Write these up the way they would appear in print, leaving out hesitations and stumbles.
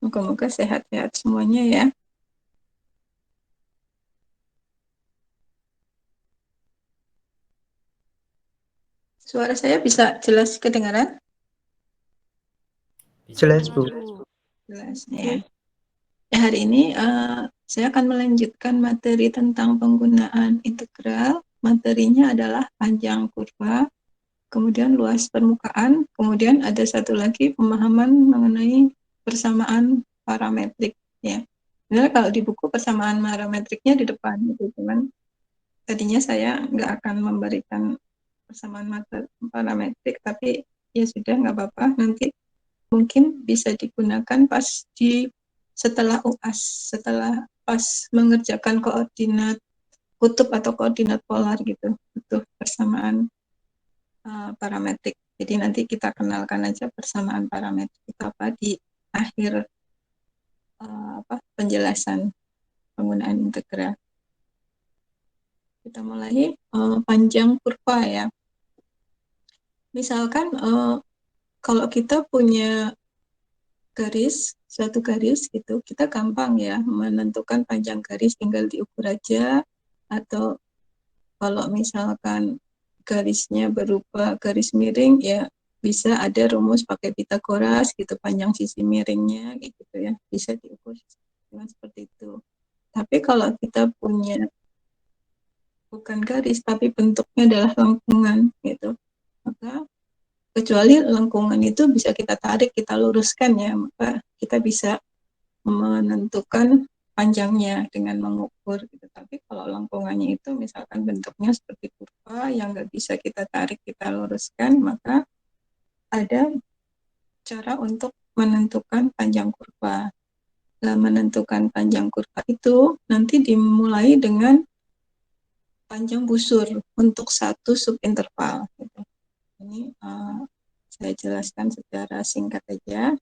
Moga-moga sehat-sehat semuanya ya. Suara saya bisa jelas kedengaran? Bisa Jelas, banget, Bu. Bu. Jelas ya. Ya, hari ini saya akan melanjutkan materi tentang penggunaan integral. Materinya adalah panjang kurva, kemudian luas permukaan, kemudian ada satu lagi pemahaman mengenai persamaan parametrik ya. Sebenarnya kalau di buku persamaan parametriknya di depan itu, cuman tadinya saya nggak akan memberikan persamaan parametrik, tapi ya sudah nggak apa-apa, nanti mungkin bisa digunakan pas setelah UAS, setelah pas mengerjakan koordinat kutub atau koordinat polar gitu, butuh persamaan parametrik. Jadi nanti kita kenalkan aja persamaan parametrik itu apa di akhir penjelasan penggunaan integral. Kita mulai panjang kurva ya. Misalkan kalau kita punya suatu garis gitu, kita gampang ya menentukan panjang garis, tinggal diukur aja. Atau kalau misalkan garisnya berupa garis miring ya bisa ada rumus pakai Pitagoras gitu, panjang sisi miringnya gitu ya, bisa diukur dengan seperti itu. Tapi kalau kita punya bukan garis tapi bentuknya adalah lengkungan gitu, maka kecuali lengkungan itu bisa kita tarik, kita luruskan ya, maka kita bisa menentukan panjangnya dengan mengukur gitu. Tapi kalau lengkungannya itu misalkan bentuknya seperti kurva yang nggak bisa kita tarik, kita luruskan, maka ada cara untuk menentukan panjang kurva. Nah, menentukan panjang kurva itu nanti dimulai dengan panjang busur untuk satu subinterval. Gitu. Ini saya jelaskan secara singkat aja.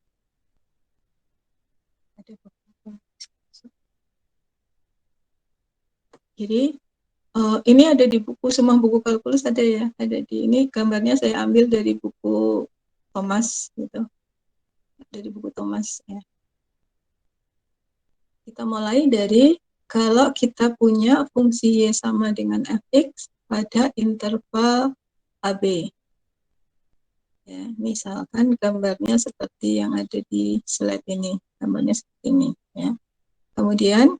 Ada beberapa. Jadi ini ada di buku, semua buku kalkulus ada ya, ada di ini gambarnya saya ambil dari buku Thomas gitu, dari buku Thomas ya. Kita mulai dari kalau kita punya fungsi Y sama dengan fx pada interval AB. Ya, misalkan gambarnya seperti yang ada di slide ini, gambarnya seperti ini ya. Kemudian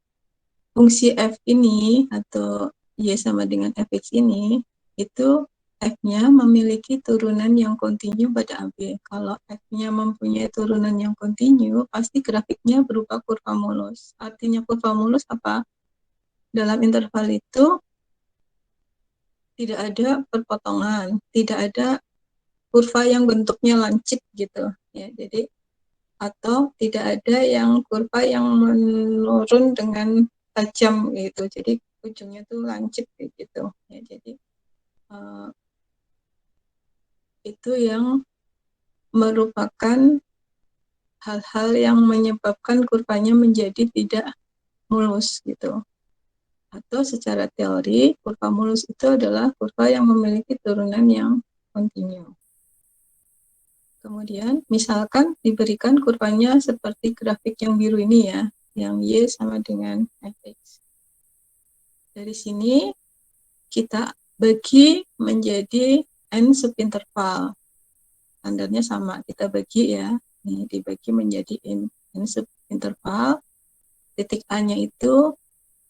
fungsi f ini atau y sama dengan fx ini itu f-nya memiliki turunan yang kontinu pada AB. Kalau f-nya mempunyai turunan yang kontinu, pasti grafiknya berupa kurva mulus. Artinya kurva mulus apa? Dalam interval itu tidak ada perpotongan, tidak ada kurva yang bentuknya lancip gitu ya. Jadi atau tidak ada yang kurva yang menurun dengan tajam gitu. Jadi ujungnya tuh lancip gitu ya. Jadi itu yang merupakan hal-hal yang menyebabkan kurvanya menjadi tidak mulus gitu. Atau secara teori kurva mulus itu adalah kurva yang memiliki turunan yang kontinu. Kemudian misalkan diberikan kurvanya seperti grafik yang biru ini ya, yang Y sama dengan Fx. Dari sini kita bagi menjadi N subinterval. Standarnya sama, kita bagi ya, ini dibagi menjadi N subinterval. Titik A-nya itu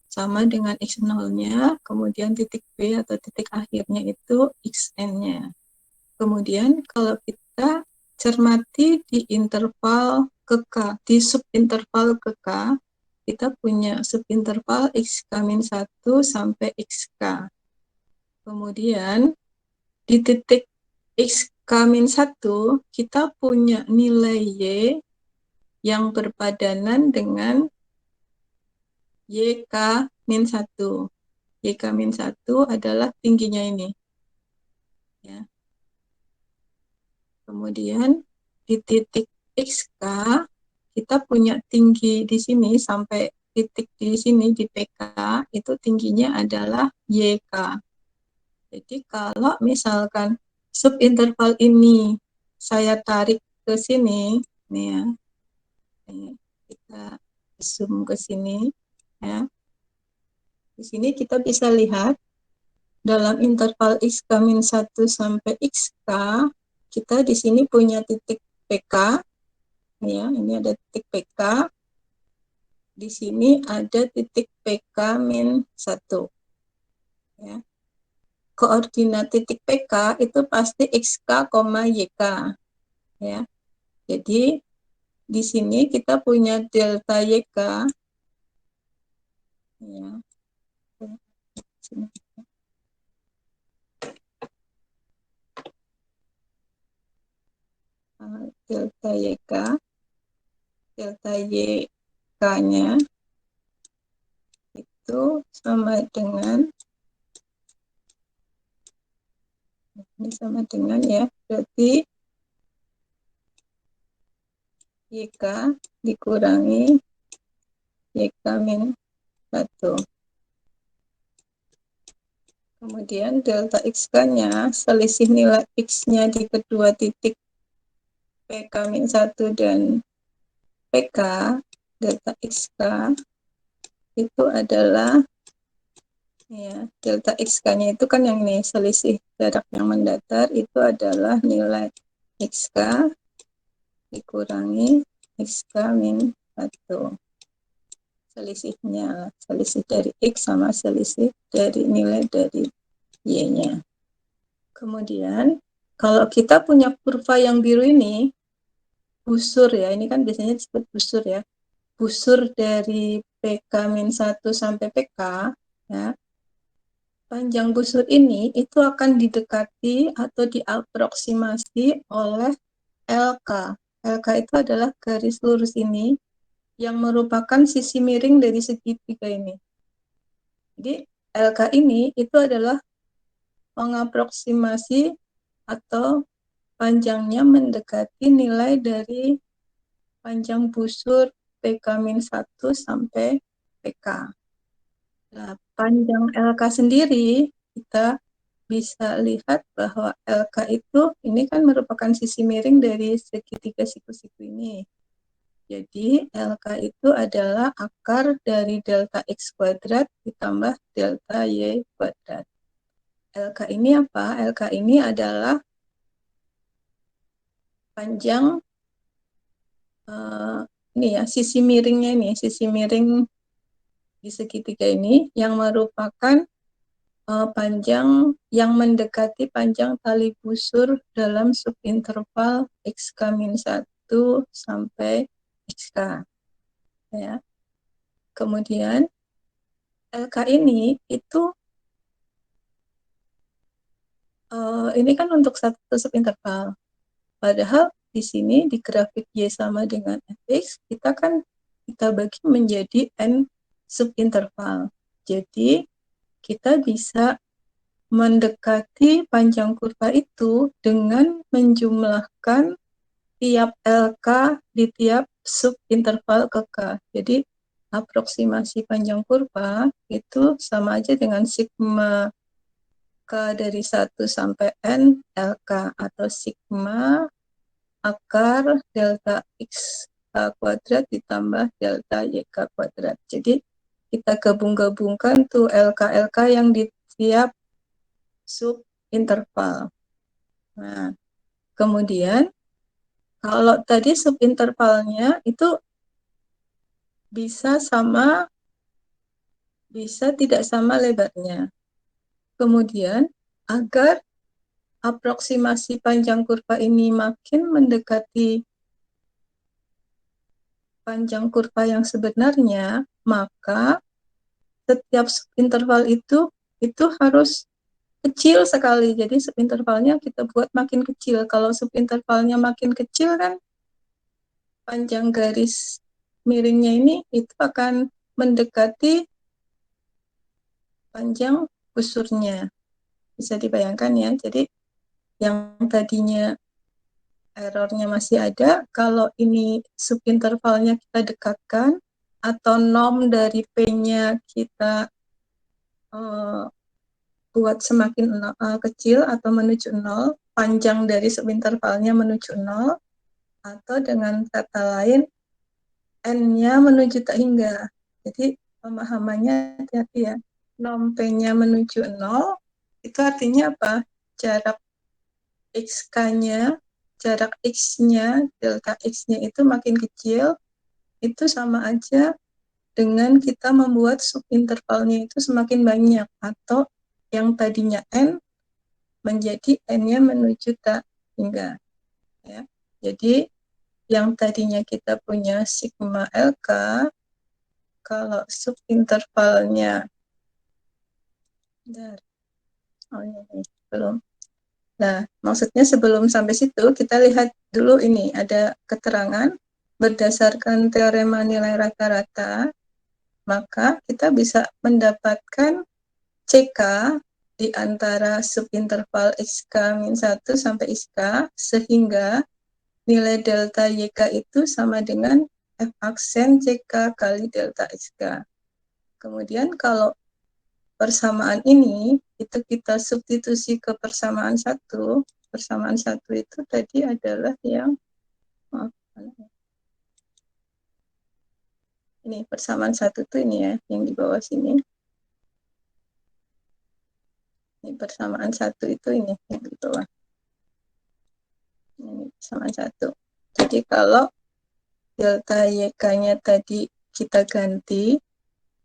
sama dengan X0-nya, kemudian titik B atau titik akhirnya itu Xn-nya. Kemudian kalau kita cermati di interval ke K, di subinterval ke K, kita punya subinterval XK-1 sampai XK. Kemudian di titik XK-1 kita punya nilai Y yang berpadanan dengan YK-1. YK-1 adalah tingginya ini. Ya. Kemudian di titik XK kita punya tinggi di sini sampai titik di sini di PK itu tingginya adalah YK. Jadi kalau misalkan subinterval ini saya tarik ke sini, nih ya, Kita zoom ke sini ya. Di sini kita bisa lihat dalam interval x-1 sampai xk, kita di sini punya titik PK ya, ini ada titik PK. Di sini ada titik PK min 1 ya. Koordinat titik PK itu pasti xk, YK ya. Jadi di sini kita punya delta YK ya. Delta YK, delta YK-nya itu sama dengan, ini sama dengan ya, berarti YK dikurangi YK min 1. Kemudian delta XK-nya, selisih nilai X-nya di kedua titik PK min 1 dan PK, delta XK itu adalah ya, delta XK-nya itu kan yang ini, selisih jarak yang mendatar itu adalah nilai XK dikurangi XK min 1. Selisihnya, selisih dari X sama selisih dari nilai dari Y-nya. Kemudian, kalau kita punya kurva yang biru ini, busur ya, ini kan biasanya disebut busur ya. Busur dari PK-1 sampai PK, ya, panjang busur ini itu akan didekati atau diaproksimasi oleh LK. LK itu adalah garis lurus ini yang merupakan sisi miring dari segitiga ini. Jadi LK ini itu adalah mengaproksimasi atau panjangnya mendekati nilai dari panjang busur PK-1 sampai PK. Nah, panjang LK sendiri kita bisa lihat bahwa LK itu ini kan merupakan sisi miring dari segitiga siku-siku ini. Jadi LK itu adalah akar dari delta X kuadrat ditambah delta Y kuadrat. LK ini apa? LK ini adalah panjang ini ya, sisi miringnya ini, sisi miring di segitiga ini yang merupakan panjang yang mendekati panjang tali busur dalam subinterval XK-1 sampai XK. Ya. Kemudian LK ini itu ini kan untuk satu subinterval. Padahal di sini di grafik Y sama dengan Fx, kita kan kita bagi menjadi N subinterval. Jadi kita bisa mendekati panjang kurva itu dengan menjumlahkan tiap LK di tiap subinterval ke K. Jadi aproksimasi panjang kurva itu sama aja dengan sigma K dari 1 sampai N LK atau sigma akar delta X kuadrat ditambah delta YK kuadrat. Jadi kita gabung-gabungkan tuh LK-LK yang di tiap subinterval. Nah, kemudian kalau tadi subintervalnya itu bisa sama, bisa tidak sama lebarnya. Kemudian agar aproksimasi panjang kurva ini makin mendekati panjang kurva yang sebenarnya, maka setiap subinterval itu harus kecil sekali. Jadi subintervalnya kita buat makin kecil. Kalau subintervalnya makin kecil kan panjang garis miringnya ini itu akan mendekati panjang busurnya. Bisa dibayangkan ya. Jadi yang tadinya errornya masih ada, kalau ini subintervalnya kita dekatkan atau norm dari P-nya kita buat semakin kecil atau menuju 0, panjang dari subintervalnya menuju 0, atau dengan kata lain N-nya menuju tak hingga. Jadi pemahamannya hati-hati ya. P-nya menuju 0, itu artinya apa? Jarak XK-nya, jarak X-nya, delta X-nya itu makin kecil, itu sama aja dengan kita membuat subintervalnya itu semakin banyak, atau yang tadinya N menjadi N-nya menuju tak hingga. Ya. Jadi yang tadinya kita punya sigma LK, kalau subintervalnya, oh ini belum. Nah, maksudnya sebelum sampai situ, kita lihat dulu ini, ada keterangan berdasarkan teorema nilai rata-rata, maka kita bisa mendapatkan CK di antara subinterval XK-1 sampai XK, sehingga nilai delta YK itu sama dengan F aksen CK kali delta XK. Kemudian kalau persamaan ini itu kita substitusi ke persamaan satu. Persamaan satu itu tadi adalah yang ini persamaan satu tuh ini ya, yang di bawah sini. Ini persamaan satu itu ini yang di bawah. Ini persamaan satu. Jadi kalau delta YK-nya tadi kita ganti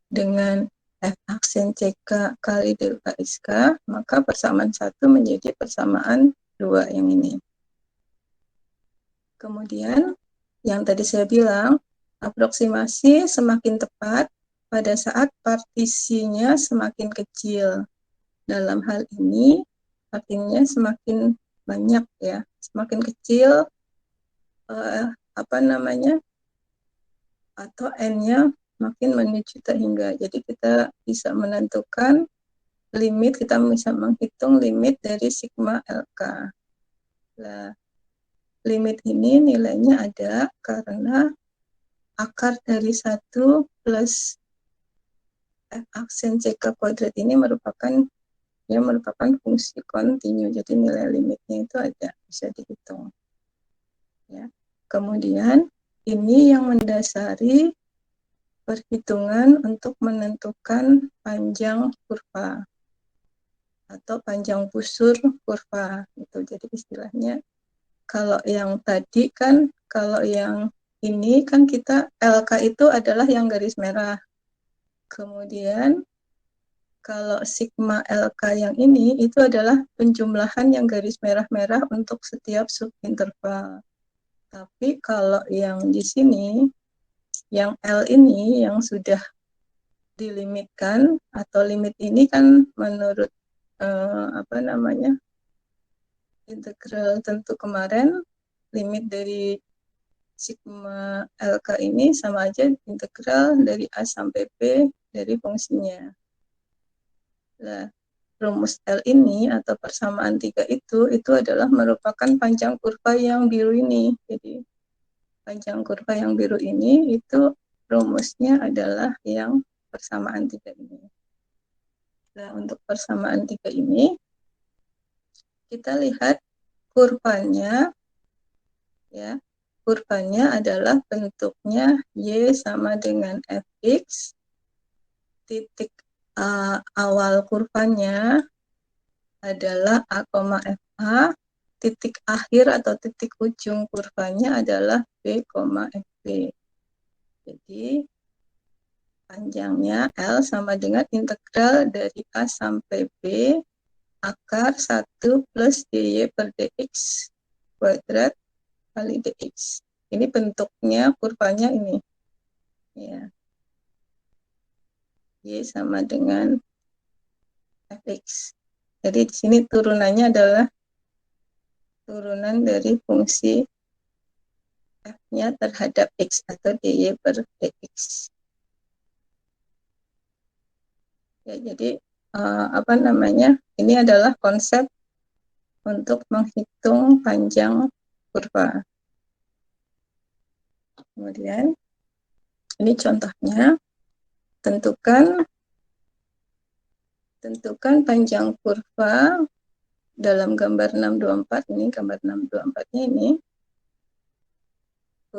dengan F aksen CK kali delta XK, maka persamaan satu menjadi persamaan dua yang ini. Kemudian yang tadi saya bilang, aproksimasi semakin tepat pada saat partisinya semakin kecil. Dalam hal ini artinya semakin banyak ya, semakin kecil atau N-nya makin menuju tak hingga. Jadi kita bisa menentukan limit, kita bisa menghitung limit dari sigma LK. Nah, limit ini nilainya ada karena akar dari 1 plus F aksen CK kuadrat ini merupakan fungsi kontinu. Jadi nilai limitnya itu ada, bisa dihitung. Ya. Kemudian ini yang mendasari perhitungan untuk menentukan panjang kurva atau panjang busur kurva. Itu jadi istilahnya, kalau yang tadi kan, kalau yang ini kan kita LK itu adalah yang garis merah. Kemudian kalau sigma LK yang ini itu adalah penjumlahan yang garis merah-merah untuk setiap subinterval. Tapi kalau yang di sini, yang L ini yang sudah dilimitkan, atau limit ini kan menurut integral tentu kemarin, limit dari sigma LK ini sama aja integral dari A sampai B dari fungsinya. Nah, rumus L ini atau persamaan 3 itu adalah merupakan panjang kurva yang biru ini. Jadi panjang kurva yang biru ini itu rumusnya adalah yang persamaan 3 ini. Nah, untuk persamaan 3 ini kita lihat kurvanya ya. Kurvanya adalah bentuknya Y sama dengan Fx. Titik awal kurvanya adalah A, FA, titik akhir atau titik ujung kurvanya adalah B, FB. Jadi panjangnya L sama dengan integral dari A sampai B akar 1 plus dy per dx kuadrat kali dx. Ini bentuknya kurvanya ini. Ya. Y sama dengan fx. Jadi di sini turunannya adalah turunan dari fungsi f-nya terhadap x atau dy per dx. Ya, jadi ini adalah konsep untuk menghitung panjang kurva. Kemudian ini contohnya, tentukan panjang kurva dalam gambar 624 ini, gambar 624-nya ini.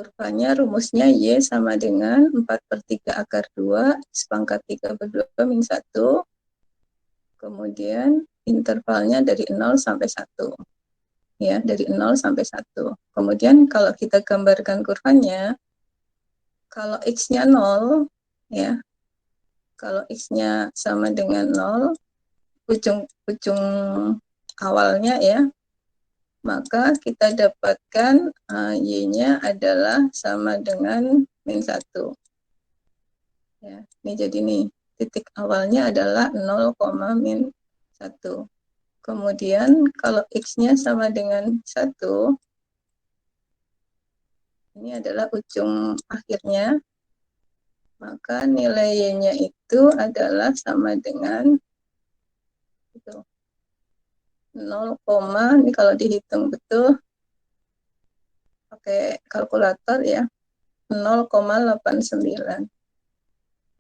kurvanya rumusnya Y sama dengan 4/3 akar 2 X pangkat 3/2 min 1. Kemudian intervalnya dari 0 sampai 1. Ya, dari 0 sampai 1. Kemudian kalau kita gambarkan kurvanya, kalau X-nya 0, ya, kalau X-nya sama dengan 0, ujung awalnya ya, maka kita dapatkan Y-nya adalah sama dengan min 1. Ya, ini jadi nih, titik awalnya adalah 0, min 1. Kemudian kalau X-nya sama dengan 1, ini adalah ujung akhirnya, maka nilai Y-nya itu adalah sama dengan itu, 0, ini kalau dihitung betul pakai kalkulator ya, 0,89.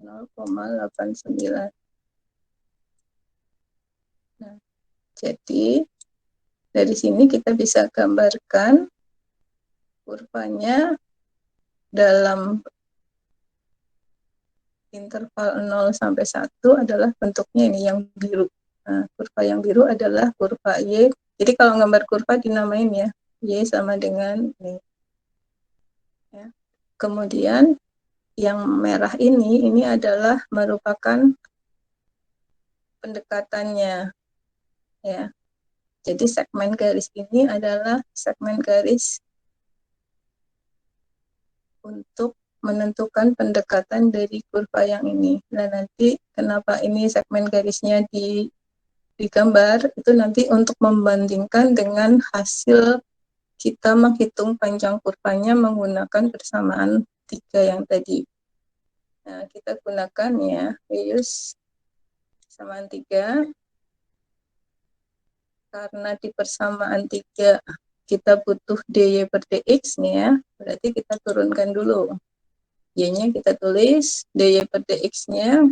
0,89. Nah, jadi dari sini kita bisa gambarkan kurvanya dalam interval 0 sampai 1 adalah bentuknya ini yang biru. Nah, kurva yang biru adalah kurva Y. Jadi kalau gambar kurva dinamain ya, Y sama dengan ini. Ya. Kemudian yang merah ini adalah merupakan pendekatannya. Ya. Jadi segmen garis ini adalah segmen garis untuk menentukan pendekatan dari kurva yang ini. Nah, nanti kenapa ini segmen garisnya digambar, itu nanti untuk membandingkan dengan hasil kita menghitung panjang kurvanya menggunakan persamaan 3 yang tadi. Nah, kita gunakan ya, use persamaan 3. Karena di persamaan 3 kita butuh dy per dx nih ya, berarti kita turunkan dulu. Y-nya kita tulis, dy per dx-nya,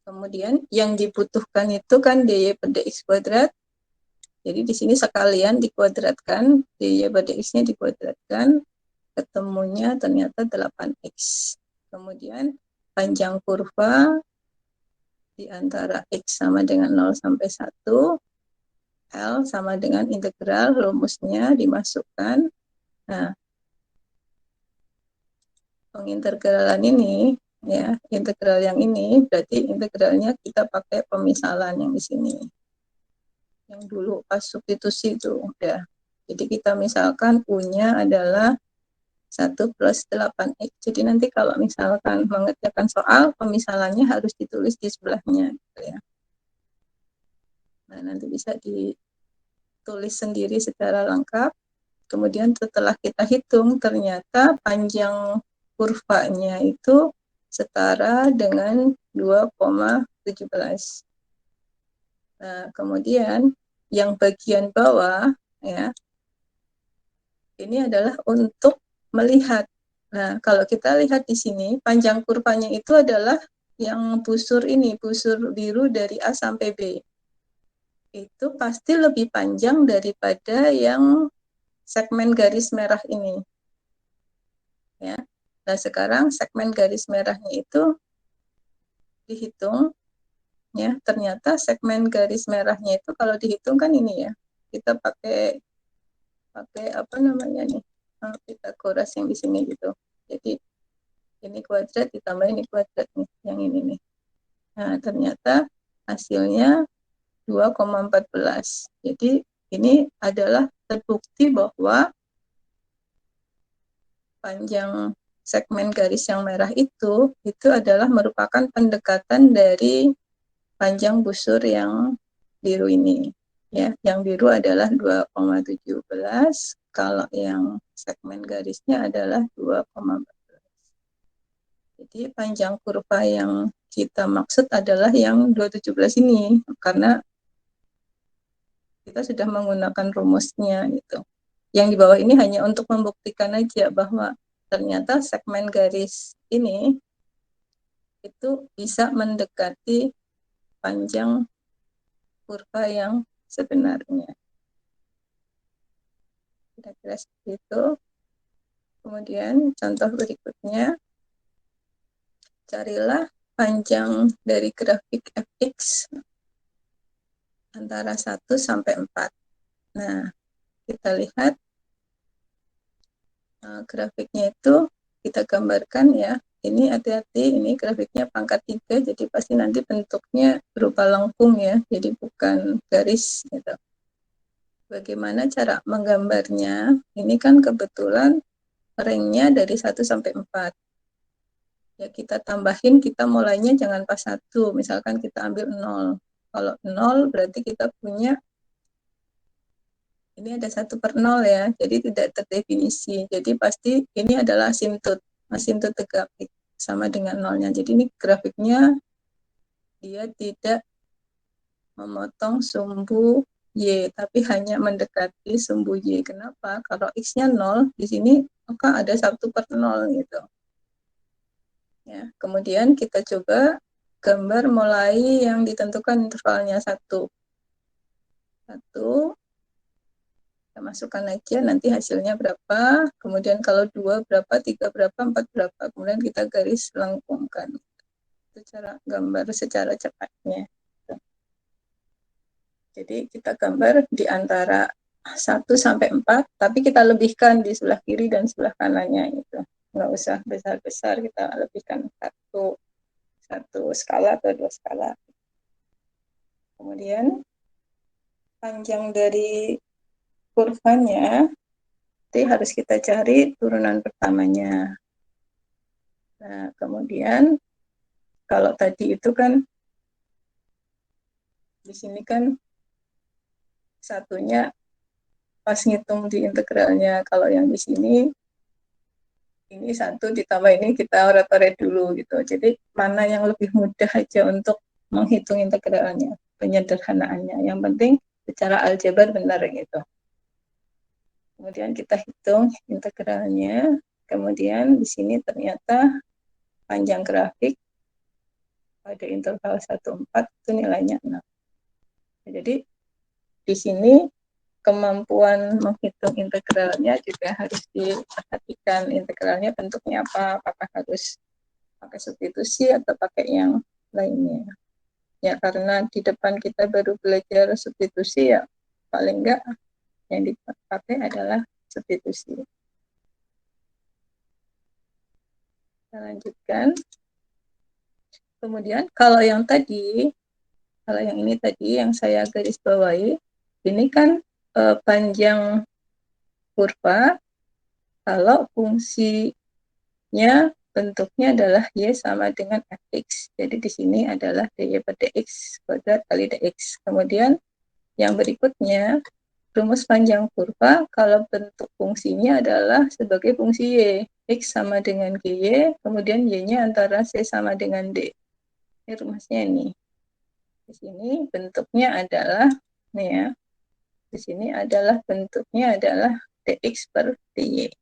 kemudian yang dibutuhkan itu kan dy per dx kuadrat, jadi di sini sekalian dikuadratkan, dy per dx-nya dikuadratkan, ketemunya ternyata 8x. Kemudian panjang kurva di antara x sama dengan 0 sampai 1, L sama dengan integral, rumusnya dimasukkan. Nah, pengintegralan ini, ya, integral yang ini, berarti integralnya kita pakai pemisalan yang di sini. Yang dulu pas substitusi itu udah. Jadi kita misalkan U-nya adalah 1 plus 8x. Jadi nanti kalau misalkan mengerjakan soal, pemisalannya harus ditulis di sebelahnya. Gitu ya. Nah, nanti bisa ditulis sendiri secara lengkap. Kemudian setelah kita hitung, ternyata panjang kurvanya itu setara dengan 2,17. Nah, kemudian yang bagian bawah, ya, ini adalah untuk melihat. Nah, kalau kita lihat di sini, panjang kurvanya itu adalah yang busur ini, busur biru dari A sampai B. Itu pasti lebih panjang daripada yang segmen garis merah ini. Ya. Nah, sekarang segmen garis merahnya itu dihitung, ya, ternyata segmen garis merahnya itu kalau dihitung kan ini ya, kita pakai apa namanya nih, Pitagoras yang di sini gitu. Jadi ini kuadrat ditambah ini kuadrat nih, yang ini nih. Nah, ternyata hasilnya 2,14. Jadi ini adalah terbukti bahwa panjang segmen garis yang merah itu adalah merupakan pendekatan dari panjang busur yang biru ini. Ya, yang biru adalah 2,17, kalau yang segmen garisnya adalah 2,14. Jadi panjang kurva yang kita maksud adalah yang 217 ini, karena kita sudah menggunakan rumusnya gitu. Yang di bawah ini hanya untuk membuktikan aja bahwa ternyata segmen garis ini itu bisa mendekati panjang kurva yang sebenarnya. Kira-kira seperti itu. Kemudian contoh berikutnya, carilah panjang dari grafik fx antara 1 sampai 4. Nah, kita lihat grafiknya itu kita gambarkan ya. Ini hati-hati, ini grafiknya pangkat 3, jadi pasti nanti bentuknya berupa lengkung ya, jadi bukan garis gitu. Bagaimana cara menggambarnya? Ini kan kebetulan ranknya dari 1 sampai 4. Ya kita tambahin, kita mulainya jangan pas 1, misalkan kita ambil 0. Kalau 0 berarti kita punya, ini ada 1/0 ya, jadi tidak terdefinisi. Jadi pasti ini adalah asintut tegak sama dengan nolnya. Jadi ini grafiknya dia tidak memotong sumbu Y, tapi hanya mendekati sumbu Y. Kenapa? Kalau X-nya 0, di sini maka ada 1/0 gitu. Ya, kemudian kita coba gambar mulai yang ditentukan intervalnya 1. Kita masukkan aja nanti hasilnya berapa, kemudian kalau 2 berapa, 3 berapa, 4 berapa, kemudian kita garis lengkungkan. Itu cara gambar secara cepatnya. Jadi kita gambar di antara 1 sampai 4, tapi kita lebihkan di sebelah kiri dan sebelah kanannya itu. Nggak usah besar-besar, kita lebihkan satu skala atau 2 skala. Kemudian panjang dari kurvanya nanti harus kita cari turunan pertamanya. Nah, kemudian kalau tadi itu kan di sini kan satunya pas ngitung di integralnya, kalau yang di sini ini 1 ditambah ini kita oret-oret dulu gitu. Jadi mana yang lebih mudah aja untuk menghitung integralnya, penyederhanaannya. Yang penting secara aljabar benar gitu. Kemudian kita hitung integralnya. Kemudian di sini ternyata panjang grafik pada interval 1,4 itu nilainya 6. Jadi di sini kemampuan menghitung integralnya juga harus diperhatikan. Integralnya bentuknya apa, apakah harus pakai substitusi atau pakai yang lainnya. Ya karena di depan kita baru belajar substitusi, ya paling enggak yang dipakai adalah substitusi. Kita lanjutkan. Kemudian kalau yang ini tadi yang saya garis bawahi, ini kan panjang kurva kalau fungsinya bentuknya adalah Y sama dengan Fx. Jadi di sini adalah dy per dx kuadrat kali dx. Kemudian yang berikutnya, rumus panjang kurva kalau bentuk fungsinya adalah sebagai fungsi Y. X sama dengan GY, kemudian Y-nya antara C sama dengan D. Ini rumusnya ini. Di sini bentuknya adalah, nih ya, di sini adalah bentuknya adalah dx per dy.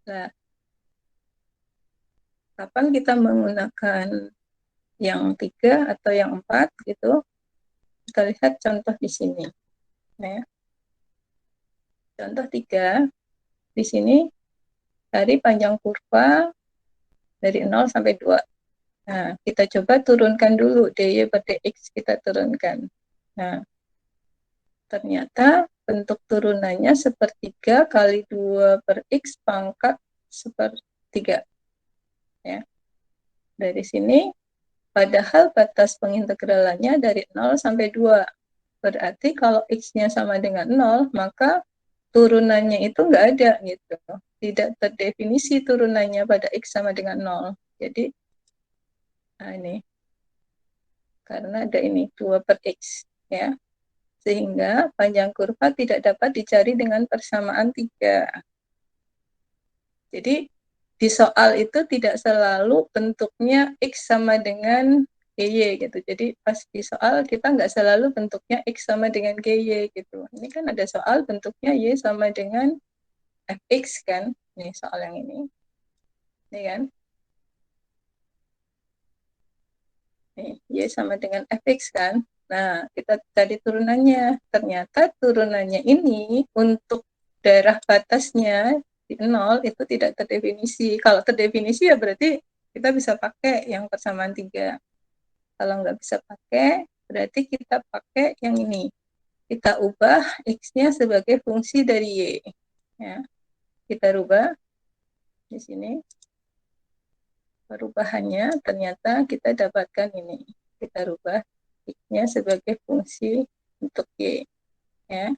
Nah, kapan kita menggunakan yang 3 atau yang 4 gitu, kita lihat contoh di sini. Nah, contoh 3, di sini cari panjang kurva dari 0 sampai 2. Nah, kita coba turunkan dulu dy per dx, kita turunkan. Nah, ternyata bentuk turunannya sepertiga kali 2 per x pangkat sepertiga. Ya. Dari sini, padahal batas pengintegralannya dari 0 sampai 2. Berarti kalau x-nya sama dengan 0, maka turunannya itu nggak ada gitu. Tidak terdefinisi turunannya pada x sama dengan 0. Jadi, nah ini, karena ada ini 2 per x. Ya. Sehingga panjang kurva tidak dapat dicari dengan persamaan 3. Jadi di soal itu tidak selalu bentuknya X sama dengan GY gitu. Jadi pas di soal kita nggak selalu bentuknya X sama dengan GY gitu. Ini kan ada soal bentuknya Y sama dengan Fx kan. Nih soal yang ini. Ini kan. Nih, Y sama dengan Fx kan. Nah, kita tadi turunannya. Ternyata turunannya ini untuk daerah batasnya di 0 itu tidak terdefinisi. Kalau terdefinisi ya berarti kita bisa pakai yang persamaan 3. Kalau nggak bisa pakai, berarti kita pakai yang ini. Kita ubah X-nya sebagai fungsi dari Y. Ya. Kita rubah di sini. Perubahannya ternyata kita dapatkan ini. Kita rubah X-nya sebagai fungsi untuk Y. Ya.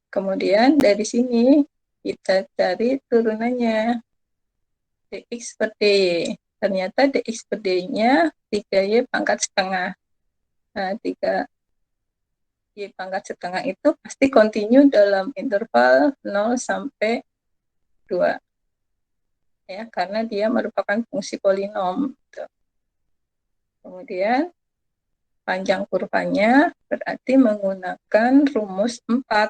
Kemudian dari sini kita cari turunannya. dx per dy. Ternyata dx per dy-nya 3y pangkat setengah. Nah, 3y pangkat setengah itu pasti kontinu dalam interval 0 sampai 2. Ya, karena dia merupakan fungsi polinom. Kemudian panjang kurvanya berarti menggunakan rumus 4.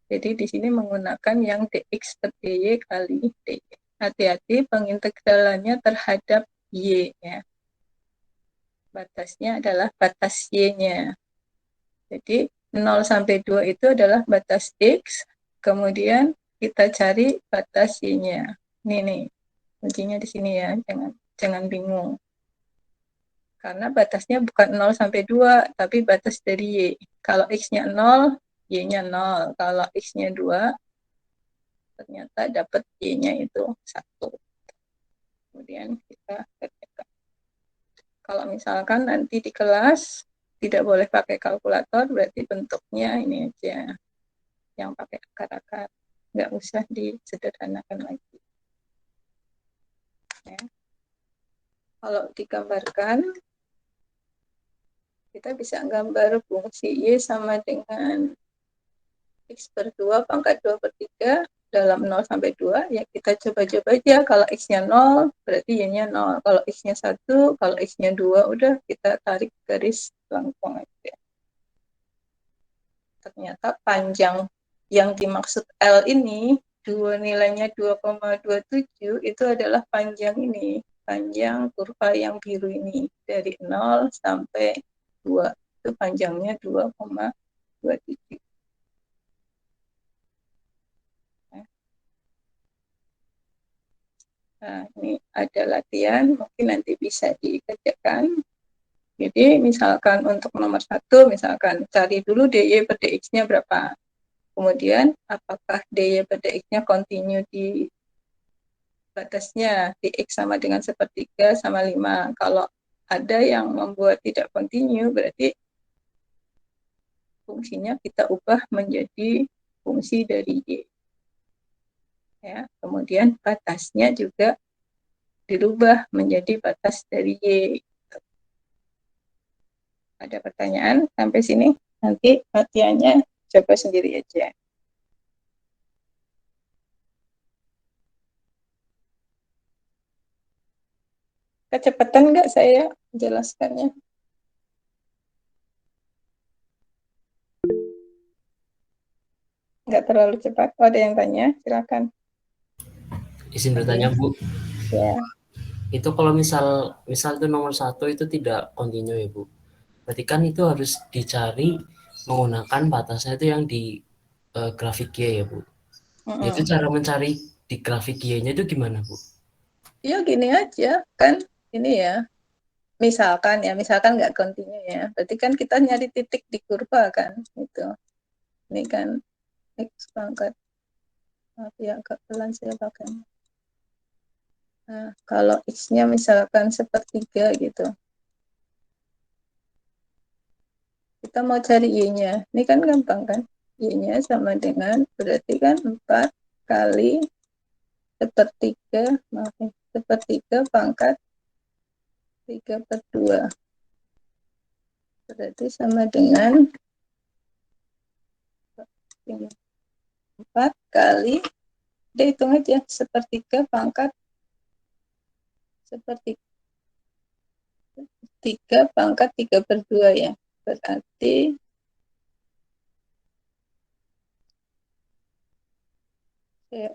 Jadi di sini menggunakan yang dx per dy kali dy. Hati-hati pengintegralannya terhadap y ya. Batasnya adalah batas y-nya. Jadi 0 sampai 2 itu adalah batas x, kemudian kita cari batas y-nya. Ini nih, kuncinya di sini ya, jangan bingung. Karena batasnya bukan 0 sampai 2, tapi batas dari y. Kalau x-nya 0, y-nya 0. Kalau x-nya 2, ternyata dapat y-nya itu 1. Kemudian kita kerjakan. Kalau misalkan nanti di kelas tidak boleh pakai kalkulator, berarti bentuknya ini aja, yang pakai akar-akar. Nggak usah disederhanakan lagi. Ya. Kalau digambarkan, kita bisa gambar fungsi y sama dengan x per 2 pangkat 2 per 3 dalam 0 sampai 2, ya kita coba-coba aja. Kalau x-nya 0, berarti y-nya 0. Kalau x-nya 1, kalau x-nya 2, udah kita tarik garis lengkung aja. Ternyata panjang yang dimaksud L ini, nilainya 2,27, itu adalah panjang ini. Panjang kurva yang biru ini. Dari 0 sampai 2. Itu panjangnya 2,27. Nah, ini ada latihan, mungkin nanti bisa dikerjakan. Jadi, misalkan untuk nomor 1, misalkan cari dulu dy per dx-nya berapa. Kemudian, apakah dy per dx-nya kontinu di batasnya, dx sama dengan sepertiga sama 5. Kalau ada yang membuat tidak kontinu, berarti fungsinya kita ubah menjadi fungsi dari y. Ya, kemudian batasnya juga dirubah menjadi batas dari y. Ada pertanyaan sampai sini? Nanti latihannya coba sendiri aja. Kecepatan nggak saya jelaskannya? Nggak terlalu cepat. Oh, ada yang tanya? Silakan. Izin bertanya, Bu. Ya. Itu kalau misal itu nomor 1 itu tidak kontinu ya, Bu. Berarti kan itu harus dicari menggunakan batasnya itu yang di grafik Y ya, Bu. Itu cara mencari di grafik Y-nya itu gimana, Bu? Ya gini aja, kan ini ya. Misalkan nggak kontinu ya. Berarti kan kita nyari titik di kurva kan, itu. Ini kan x pangkat. Maaf ya, agak pelan saya pakai. Nah, kalau x-nya misalkan sepertiga gitu. Kita mau cari y-nya. Ini kan gampang kan? Y-nya sama dengan, berarti kan 4 kali sepertiga pangkat 3 per 2. Berarti sama dengan 4 kali, udah hitung aja, sepertiga pangkat 3 per 2 ya. Berarti ya,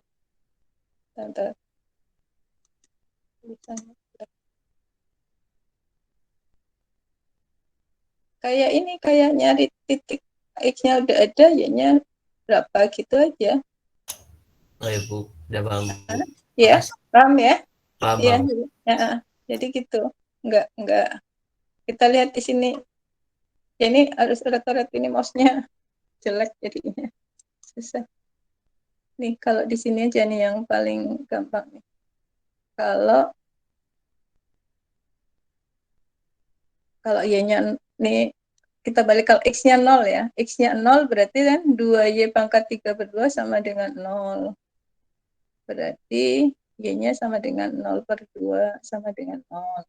kayak ini, kayak nyari titik x-nya udah ada, y-nya berapa gitu aja. Oh ya, Bu. Udah paham, Bu. Ya, Makasih. paham ya? Paham, Iya, paham. ya, jadi gitu. Enggak. Kita lihat di sini. Ya, ini harus urat-urat ini mouse-nya jelek jadinya. Susah. Nih, kalau di sini aja nih yang paling gampang nih. Kalau y-nya nih kita balik, kalau x-nya 0 ya. X-nya 0 berarti kan 2y pangkat 3 per 2 sama dengan 0. Berarti y-nya sama dengan 0 per 2 sama dengan 0.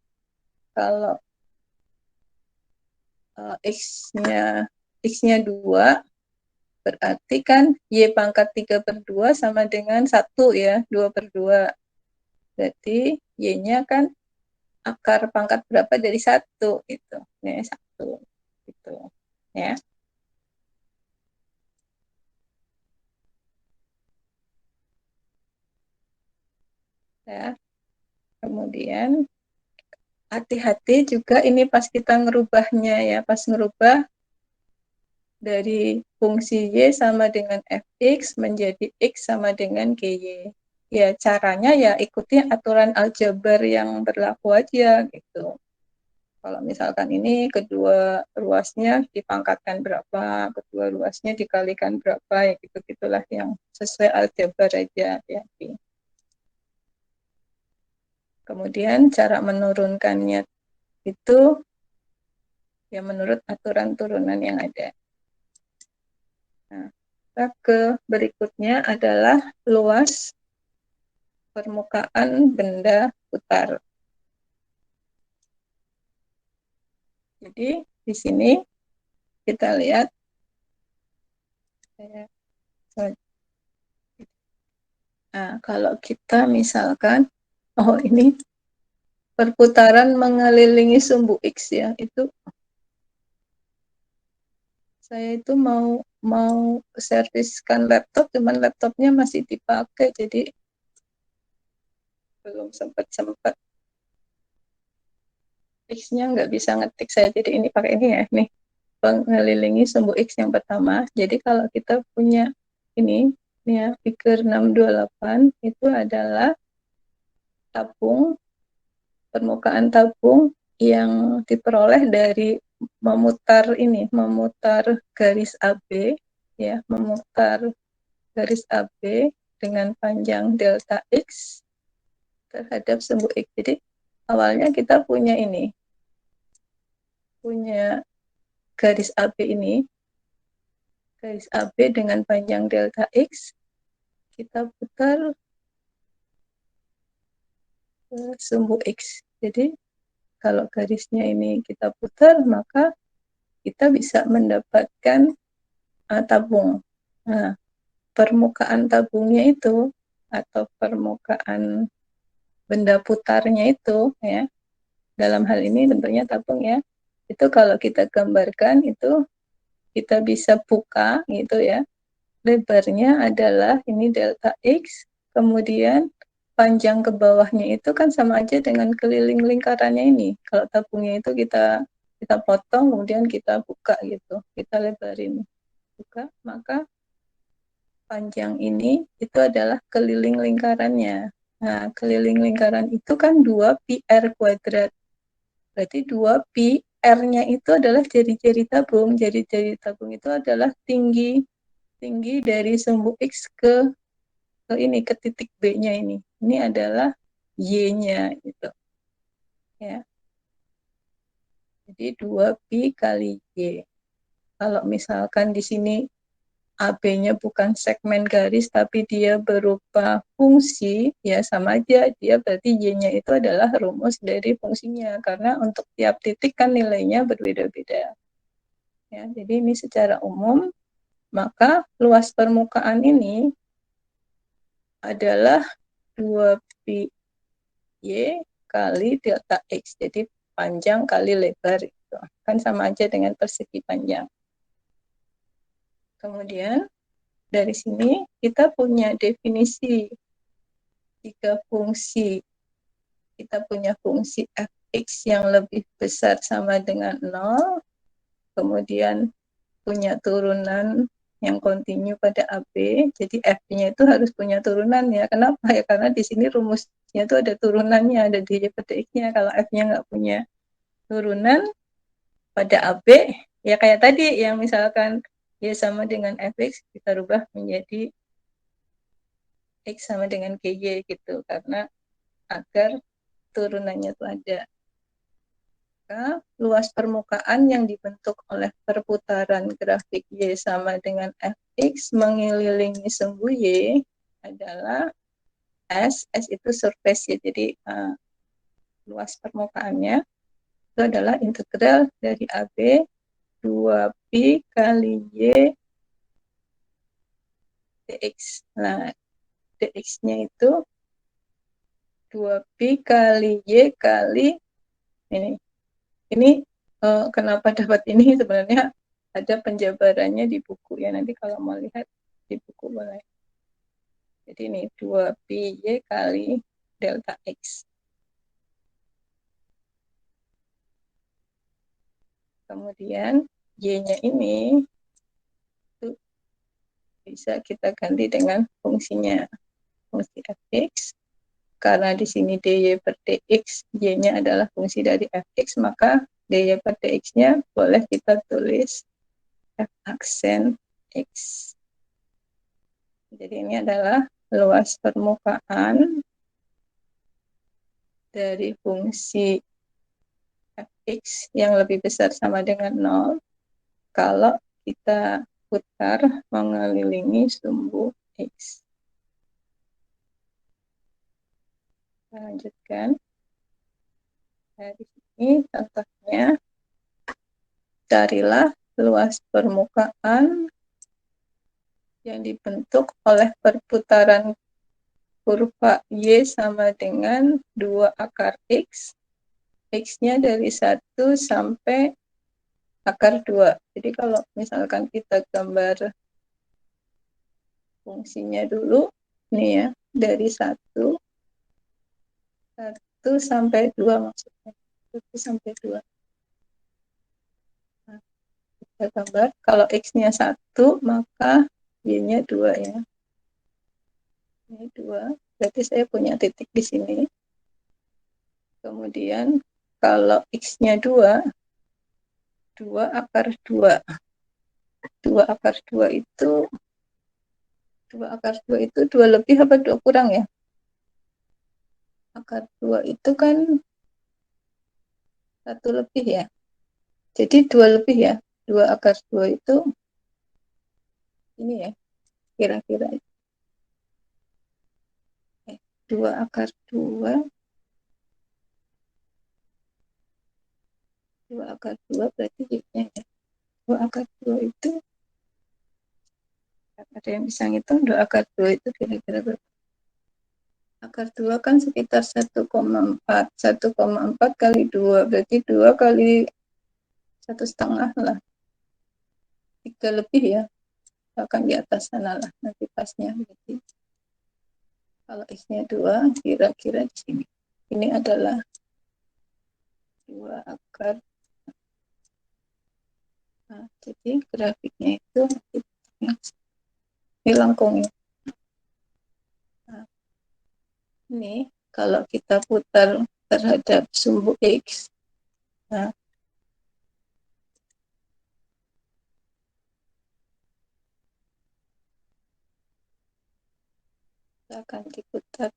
Kalau x-nya x-nya 2 berarti kan y pangkat 3 per 2 sama dengan 1 ya, 2 per 2. Berarti y-nya kan akar pangkat berapa dari 1 gitu. Nih, 1 gitu. Ya. Ya. Kemudian hati-hati juga ini pas kita ngerubahnya ya, pas ngerubah dari fungsi y sama dengan fx menjadi x sama dengan gy. Ya caranya ya ikuti aturan aljabar yang berlaku aja gitu. Kalau misalkan ini kedua ruasnya dipangkatkan berapa, kedua ruasnya dikalikan berapa, ya gitu-gitulah yang sesuai aljabar aja ya. Kemudian cara menurunkannya itu ya menurut aturan turunan yang ada. Nah, ke berikutnya adalah luas permukaan benda putar. Jadi di sini kita lihat, nah kalau kita misalkan, oh ini perputaran mengelilingi sumbu X ya, itu saya itu mau serviskan laptop, cuman laptopnya masih dipakai, jadi belum sempat X-nya nggak bisa ngetik saya, jadi ini pakai ini ya, nih mengelilingi sumbu X yang pertama. Jadi kalau kita punya ini ya, figure 628 itu adalah tabung, permukaan tabung yang diperoleh dari memutar garis AB ya, memutar garis AB dengan panjang delta X terhadap sumbu X. Jadi awalnya kita punya garis AB ini, garis AB dengan panjang delta X, kita putar ke sumbu X. Jadi kalau garisnya ini kita putar, maka kita bisa mendapatkan tabung. Nah, permukaan tabungnya itu atau permukaan benda putarnya itu ya, dalam hal ini tentunya tabung ya, itu kalau kita gambarkan itu kita bisa buka gitu ya, lebarnya adalah ini delta X, kemudian panjang ke bawahnya itu kan sama aja dengan keliling lingkarannya ini. Kalau tabungnya itu kita potong, kemudian kita buka gitu, kita lebarin, buka, maka panjang ini itu adalah keliling lingkarannya. Nah, keliling lingkaran itu kan 2 pi r kuadrat. Berarti 2 pi r-nya itu adalah jari-jari tabung. Jari-jari tabung itu adalah tinggi dari sumbu X ke titik B-nya ini. Ini adalah Y-nya gitu. Ya. Jadi 2 pi kali Y. Kalau misalkan di sini AB-nya bukan segmen garis tapi dia berupa fungsi, ya sama aja, dia berarti Y-nya itu adalah rumus dari fungsinya, karena untuk tiap titik kan nilainya berbeda-beda. Ya, jadi ini secara umum, maka luas permukaan ini adalah 2 pi Y kali delta X, jadi panjang kali lebar itu kan sama aja dengan persegi panjang. Kemudian dari sini kita punya definisi jika kita punya fungsi fx yang lebih besar sama dengan 0, kemudian punya turunan yang kontinu pada AB, jadi F-nya itu harus punya turunan ya. Kenapa ya? Karena di sini rumusnya itu ada turunannya, ada dy pada X-nya. Kalau F-nya nggak punya turunan pada AB, ya kayak tadi yang misalkan Y sama dengan Fx, kita rubah menjadi X sama dengan GY gitu, karena agar turunannya itu ada. Maka luas permukaan yang dibentuk oleh perputaran grafik Y sama dengan Fx mengelilingi sumbu Y adalah S. S itu surface ya, jadi luas permukaannya itu adalah integral dari AB 2pi kali Y dx. Nah, dx-nya itu 2pi kali Y kali ini. Ini kenapa dapat ini sebenarnya ada penjabarannya di buku ya, nanti kalau mau lihat di buku boleh. Jadi ini 2pi Y kali delta X. Kemudian Y-nya ini itu bisa kita ganti dengan fungsinya, fungsi fx. Karena di sini dy per dx, y-nya adalah fungsi dari fx, maka dy per dx-nya boleh kita tulis f aksen x. Jadi ini adalah luas permukaan dari fungsi fx yang lebih besar sama dengan 0 kalau kita putar mengelilingi sumbu x. Kita lanjutkan. Dari sini contohnya, carilah luas permukaan yang dibentuk oleh perputaran kurva Y sama dengan 2 akar X. X-nya dari 1 sampai akar 2. Jadi kalau misalkan kita gambar fungsinya dulu, nih ya, dari 1 sampai 2 maksudnya. 1 sampai 2. Nah, kita gambar, kalau X-nya 1, maka Y-nya 2 ya. Ini 2, berarti saya punya titik di sini. Kemudian kalau X-nya 2, 2 akar 2. 2 akar 2 itu 2 akar 2 itu 2 lebih apa 2 kurang ya? Akar 2 itu kan 1 lebih ya. Jadi 2 lebih ya. 2 akar 2 itu ini ya. Kira-kira 2 akar 2, 2 akar 2 berarti jadinya ya. 2 akar 2 itu ada yang bisa ngitung 2 akar 2 itu kira-kira berapa? Akar 2 kan sekitar 1,4. 1,4 kali 2 berarti 2 kali 1,5 lah. 3 lebih ya. Akan di atas sana lah nanti pasnya. Jadi kalau X-nya 2, kira-kira di sini. Ini adalah 2 akar. Nah, jadi grafiknya itu ini lengkungnya. Nah, ini kalau kita putar terhadap sumbu X, nah, akan diputar.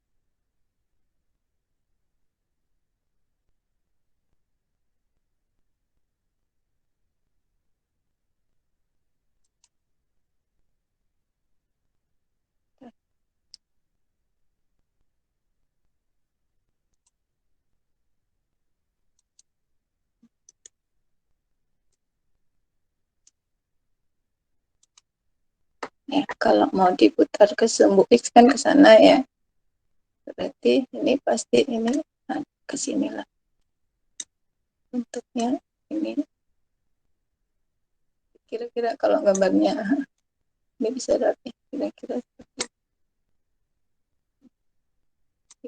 Ya, kalau mau diputar ke sumbu X kan ke sana ya. Berarti ini pasti ini ke sini lah. Bentuknya ini. Kira-kira kalau gambarnya ini bisa rapi. Kira-kira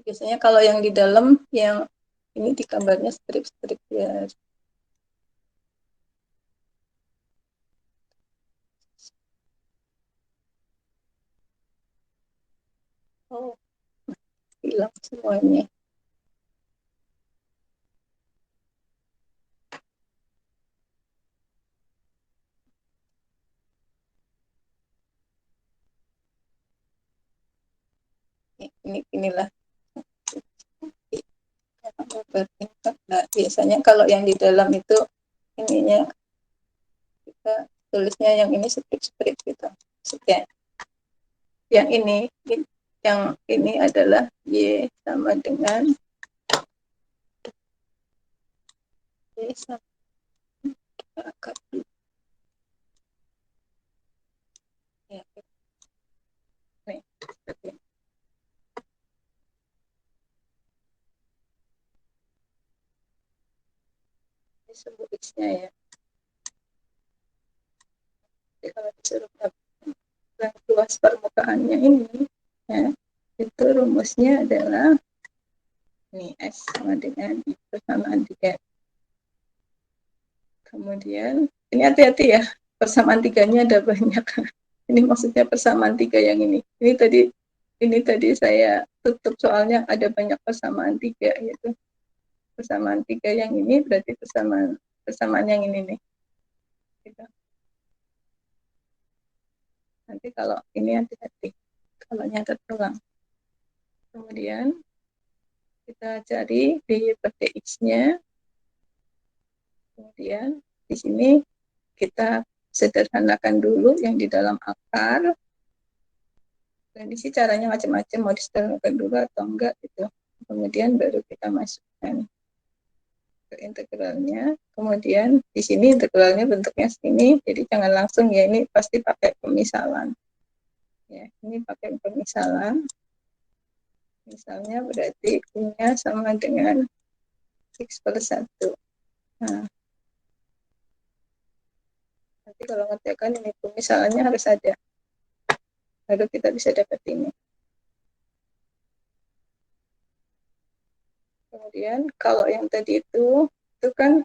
biasanya kalau yang di dalam yang ini di gambarnya strip-strip ya. Oh, hilang semuanya. Inilah nah, biasanya kalau yang di dalam itu ininya kita tulisnya yang ini strip gitu. Sekian. Yang ini adalah Y sama dengan Y sama akar. Ya, nih, seperti ini. Ini sumbu X-nya ya. Jadi kalau disuruh luas permukaannya ini, ya, itu rumusnya adalah ini S sama dengan I persamaan 3. Kemudian, ini hati-hati ya, persamaan 3-nya ada banyak. Ini maksudnya persamaan 3 yang ini. Ini tadi saya tutup soalnya ada banyak persamaan 3, yaitu persamaan 3 yang ini berarti persamaan yang ini nih. Gitu. Nanti kalau ini hati-hati, kalau nyata terulang. Kemudian kita cari dy per dx-nya. Kemudian di sini kita sederhanakan dulu yang di dalam akar. Dan di sini caranya macam-macam, mau disederhanakan dulu atau enggak gitu. Kemudian baru kita masukkan ke integralnya. Kemudian di sini integralnya bentuknya segini, jadi jangan langsung ya, ini pasti pakai pemisalan. Ya, ini pakai pemisalan. Misalnya berarti U-nya sama dengan X per 1. Nah, nanti kalau ngetekan ini pemisalannya harus ada. Lalu kita bisa dapat ini. Kemudian kalau yang tadi itu kan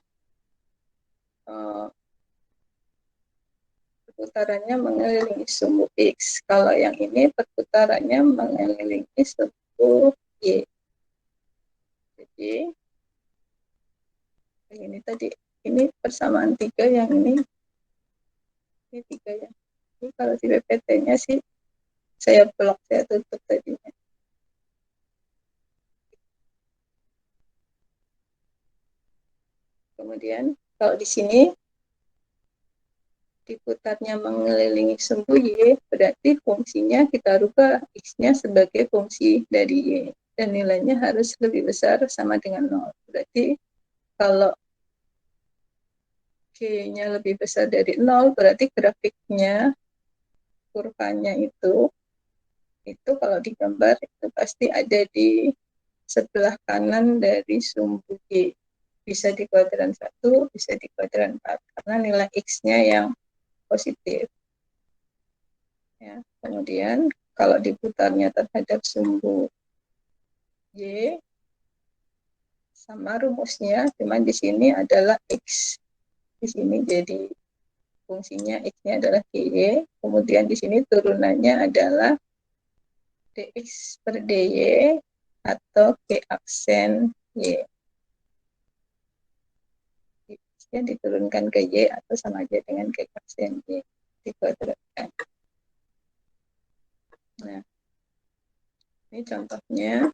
perputarannya mengelilingi sumbu X. Kalau yang ini perputarannya mengelilingi sumbu Y. Jadi ini tadi, ini persamaan 3 yang ini 3 ya. Ini kalau di PPT-nya sih saya blok, saya tutup tadinya. Kemudian kalau di sini diputarnya mengelilingi sumbu Y, berarti fungsinya kita rubah X-nya sebagai fungsi dari Y. Dan nilainya harus lebih besar sama dengan 0. Berarti kalau G-nya lebih besar dari 0, berarti grafiknya, kurvanya itu kalau digambar, itu pasti ada di sebelah kanan dari sumbu G. Bisa di kuadran 1, bisa di kuadran 4, karena nilai X-nya yang positif. Ya. Kemudian kalau diputarnya terhadap sumbu Y, sama rumusnya, cuman di sini adalah X. Di sini jadi fungsinya X-nya adalah GY, kemudian di sini turunannya adalah dx per dy atau G aksen Y. X-nya diturunkan ke Y atau sama aja dengan G aksen Y. Dikuadratkan. Nah, ini contohnya.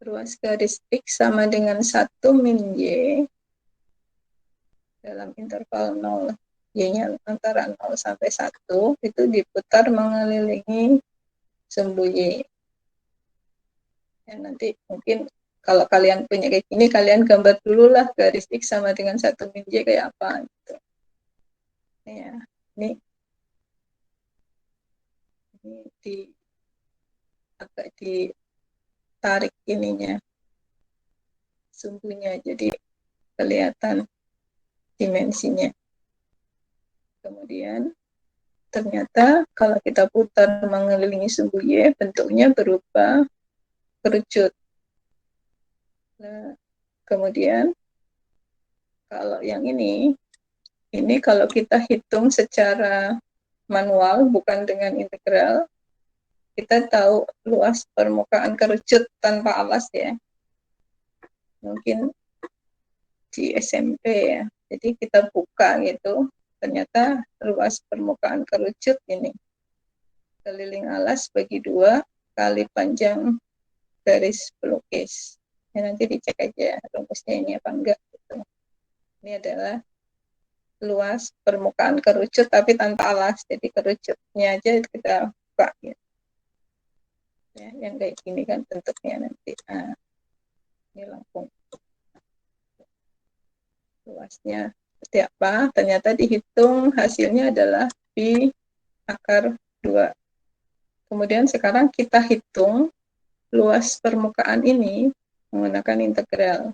Ruas garis X sama dengan 1 min Y dalam interval 0, Y-nya antara 0 sampai 1, itu diputar mengelilingi sumbu Y. Ya, nanti mungkin kalau kalian punya kayak gini, kalian gambar dulu lah garis X sama dengan 1 min Y kayak apa. Gitu. Ya, ini agak ditarik ininya, sumbunya, jadi kelihatan dimensinya. Kemudian ternyata kalau kita putar mengelilingi sumbu Y, bentuknya berupa kerucut. Nah, kemudian kalau yang ini kalau kita hitung secara manual, bukan dengan integral, kita tahu luas permukaan kerucut tanpa alas ya, mungkin di SMP ya. Jadi kita buka gitu, ternyata luas permukaan kerucut ini keliling alas bagi 2 kali panjang garis pelukis. Ya, nanti dicek aja rumusnya ini apa enggak gitu. Ini adalah luas permukaan kerucut tapi tanpa alas, jadi kerucutnya aja kita buka gitu. Ya, yang kayak gini kan bentuknya nanti. Nah, ini lengkung. Luasnya seperti apa? Ternyata dihitung hasilnya adalah pi akar 2. Kemudian sekarang kita hitung luas permukaan ini menggunakan integral.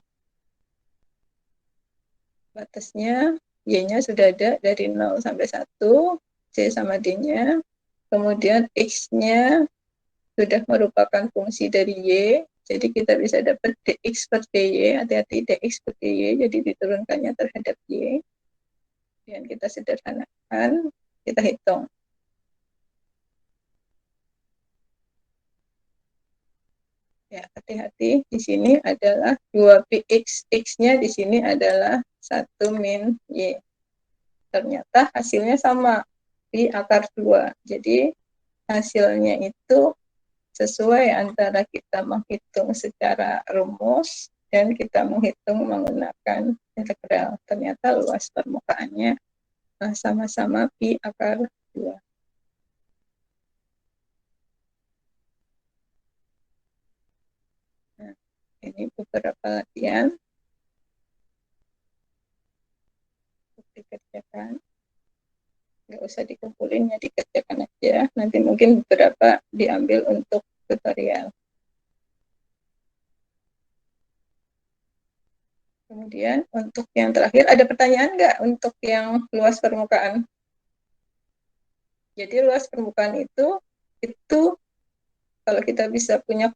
Batasnya y-nya sudah ada dari 0 sampai 1, c sama d-nya. Kemudian x-nya sudah merupakan fungsi dari y, jadi kita bisa dapat dx per dy, hati-hati dx per dy, jadi diturunkannya terhadap y. Dan kita sederhanakan, kita hitung. Ya, hati-hati, di sini adalah 2px, x-nya di sini adalah 1 min y. Ternyata hasilnya sama, pi akar 2. Jadi hasilnya itu sesuai antara kita menghitung secara rumus dan kita menghitung menggunakan integral. Ternyata luas permukaannya sama-sama pi akar 2. Nah, ini beberapa latihan untuk dikerjakan. Nggak usah dikumpulin, ya dikerjakan aja. Nanti mungkin beberapa diambil untuk tutorial. Kemudian untuk yang terakhir, ada pertanyaan nggak untuk yang luas permukaan? Jadi luas permukaan itu kalau kita bisa punya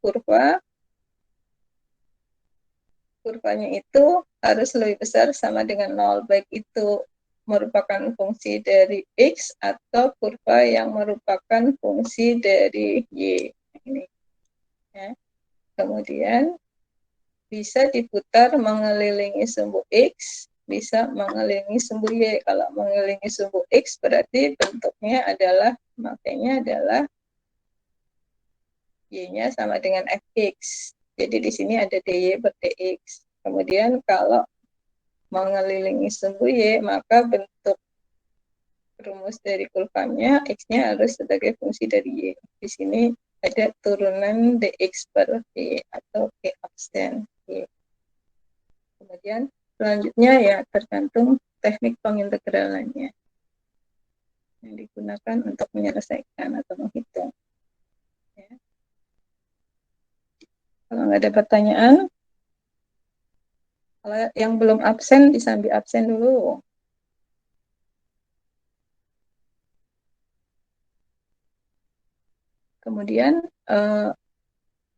kurvanya itu harus lebih besar sama dengan 0, baik itu merupakan fungsi dari x atau kurva yang merupakan fungsi dari y. Ini, ya. Kemudian bisa diputar mengelilingi sumbu x, bisa mengelilingi sumbu y. Kalau mengelilingi sumbu x berarti bentuknya adalah, makanya adalah y-nya sama dengan fx. Jadi di sini ada dy per dx. Kemudian kalau mengelilingi sumbu y, maka bentuk rumus dari kurvanya x-nya harus sebagai fungsi dari y. Di sini ada turunan dx per y atau y absen y. Kemudian selanjutnya ya tergantung teknik pengintegralannya yang digunakan untuk menyelesaikan atau menghitung. Ya. Kalau nggak ada pertanyaan, kalau yang belum absen disambi absen dulu. Kemudian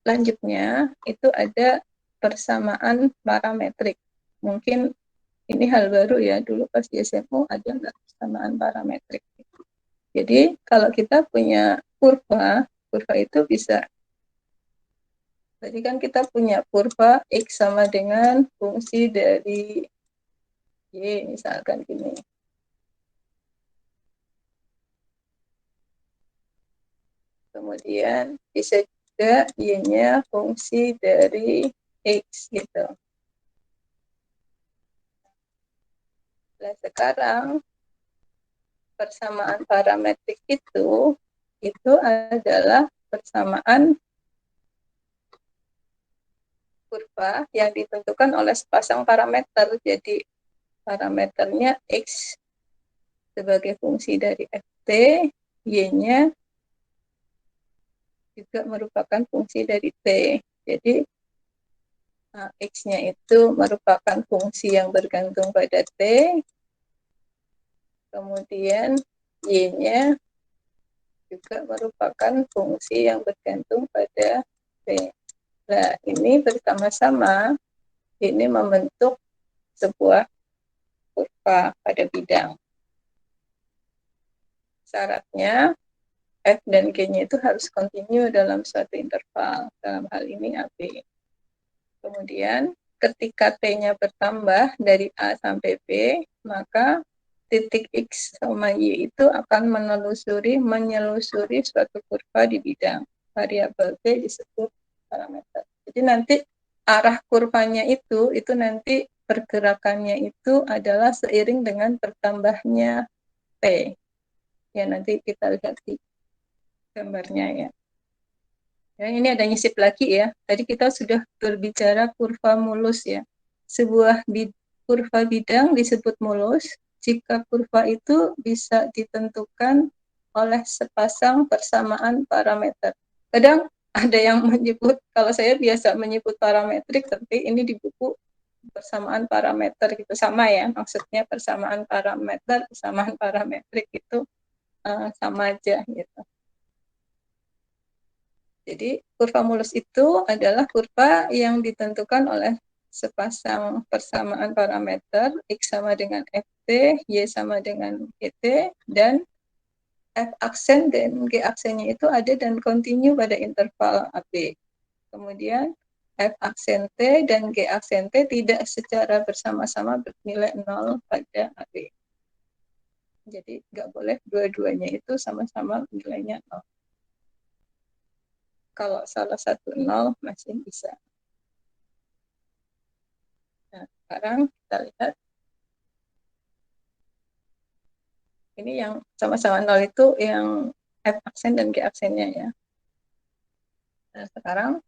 lanjutnya itu ada persamaan parametrik. Mungkin ini hal baru ya, dulu pas di SMU ada nggak persamaan parametrik. Jadi kalau kita punya kurva itu bisa, tadi kan kita punya kurva x sama dengan fungsi dari y, misalkan gini. Kemudian bisa juga y-nya fungsi dari x gitu. Nah, sekarang persamaan parametrik itu adalah persamaan kurva yang ditentukan oleh sepasang parameter. Jadi parameternya x sebagai fungsi dari ft, y-nya juga merupakan fungsi dari t. Jadi x-nya itu merupakan fungsi yang bergantung pada t, kemudian y-nya juga merupakan fungsi yang bergantung pada t. Nah, ini bersama-sama ini membentuk sebuah kurva pada bidang. Syaratnya F dan G-nya itu harus continue dalam suatu interval, dalam hal ini AB. Kemudian ketika T-nya bertambah dari A sampai B, maka titik X sama Y itu akan menyelusuri suatu kurva di bidang. Variabel T disebut parameter. Jadi nanti arah kurvanya itu nanti pergerakannya itu adalah seiring dengan bertambahnya T. Ya, nanti kita lihat di gambarnya ya. Ya, ini ada nyisip lagi ya. Tadi kita sudah berbicara kurva mulus ya. Sebuah kurva bidang disebut mulus jika kurva itu bisa ditentukan oleh sepasang persamaan parameter. Kadang ada yang menyebut, kalau saya biasa menyebut parametrik, tapi ini di buku persamaan parameter gitu sama ya. Maksudnya persamaan parametrik itu sama aja gitu. Jadi kurva mulus itu adalah kurva yang ditentukan oleh sepasang persamaan parameter, X sama dengan Ft, Y sama dengan Gt, dan F aksen dan G aksennya itu ada dan continue pada interval AB. Kemudian F aksen T dan G aksen T tidak secara bersama-sama bernilai 0 pada AB. Jadi nggak boleh dua-duanya itu sama-sama nilainya 0. Kalau salah satu 0 masih bisa. Nah, sekarang kita lihat ini yang sama-sama 0 itu yang F aksen dan G aksennya ya. Nah, sekarang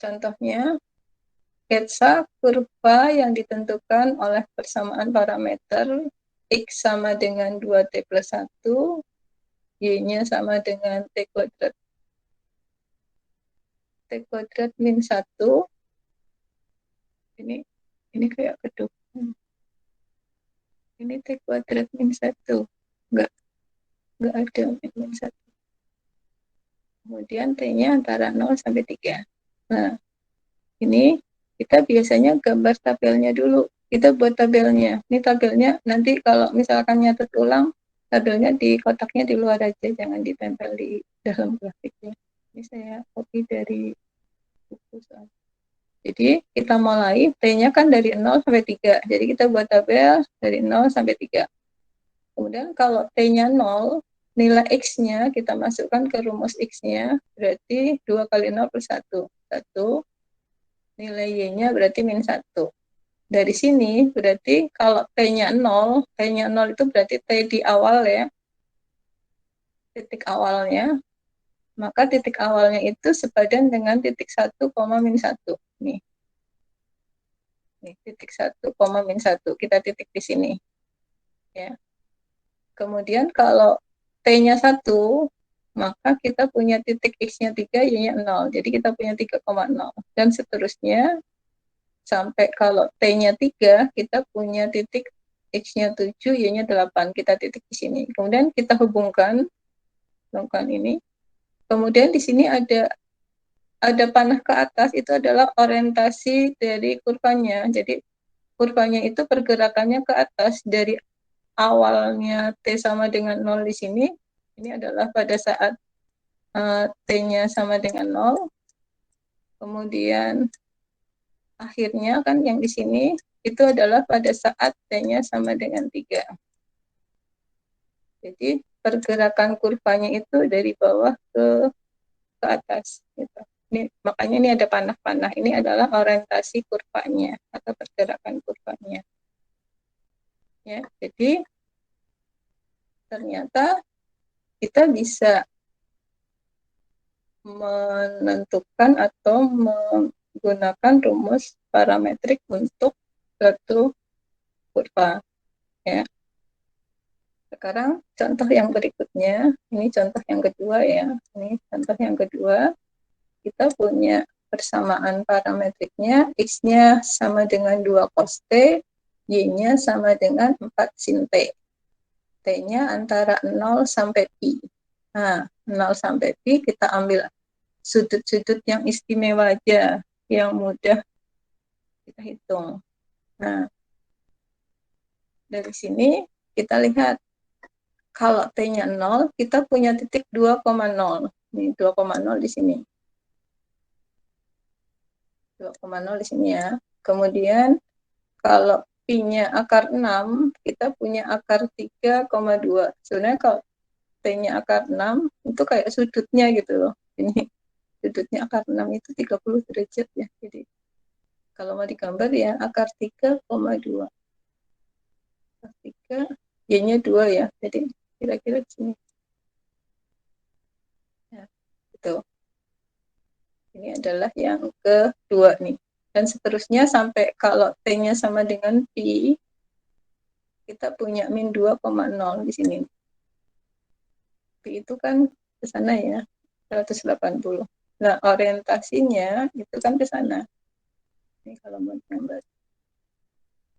contohnya sketsa kurva yang ditentukan oleh persamaan parameter X sama dengan 2T plus 1, Y-nya sama dengan T kuadrat. T kuadrat min 1, ini kayak kedua. Ini T kuadrat min 1. Enggak ada min 1. Kemudian T-nya antara 0 sampai 3. Nah, ini kita biasanya gambar tabelnya dulu. Kita buat tabelnya. Ini tabelnya nanti kalau misalkan nyatet ulang, tabelnya di kotaknya di luar aja, jangan ditempel di dalam grafiknya. Ini saya copy dari buku soal. Jadi kita mulai, T-nya kan dari 0 sampai 3. Jadi kita buat tabel dari 0 sampai 3. Kemudian kalau T-nya 0, nilai X-nya kita masukkan ke rumus X-nya, berarti 2 kali 0 plus 1. 1, nilai Y-nya berarti min 1. Dari sini berarti kalau T-nya 0 itu berarti T di awal ya, titik awalnya, maka titik awalnya itu sepadan dengan titik 1, min 1. Nih, titik 1, min 1. Kita titik di sini. Ya. Kemudian kalau T-nya 1, maka kita punya titik X-nya 3, Y-nya 0. Jadi kita punya 3,0. Dan seterusnya, sampai kalau T-nya 3, kita punya titik X-nya 7, Y-nya 8. Kita titik di sini. Kemudian kita hubungkan ini. Kemudian di sini ada panah ke atas, itu adalah orientasi dari kurvanya. Jadi kurvanya itu pergerakannya ke atas dari awalnya T sama dengan 0 di sini. Ini adalah pada saat T-nya sama dengan 0. Kemudian akhirnya kan yang di sini itu adalah pada saat T-nya sama dengan 3. Jadi pergerakan kurvanya itu dari bawah ke atas gitu. Makanya ini ada panah-panah. Ini adalah orientasi kurvanya atau pergerakan kurvanya. Ya, jadi ternyata kita bisa menentukan atau menggunakan rumus parametrik untuk suatu kurva. Ya. Sekarang contoh yang berikutnya, ini contoh yang kedua ya. Ini contoh yang kedua, kita punya persamaan parametriknya, X-nya sama dengan 2 cos T, Y-nya sama dengan 4 sin T. T-nya antara 0 sampai pi. Nah, 0 sampai pi kita ambil sudut-sudut yang istimewa aja, yang mudah kita hitung. Nah, dari sini kita lihat kalau T-nya 0, kita punya titik 2,0. Nih, 2,0 di sini. 2,0 di sini ya. Kemudian kalau Pi-nya akar 6, kita punya akar 3,2. Sebenarnya kalau T-nya akar 6, itu kayak sudutnya gitu loh. Ini sudutnya akar 6 itu 30 derajat ya. Jadi kalau mau digambar ya akar 3,2. Akar 3, Y-nya 2 ya. Jadi kira-kira di sini. Ya, gitu. Ini adalah yang kedua nih. Dan seterusnya sampai kalau T-nya sama dengan Pi, kita punya min 2,0 di sini. Pi itu kan ke sana ya, 180. Nah, orientasinya itu kan ke sana. Ini kalau mau gambar.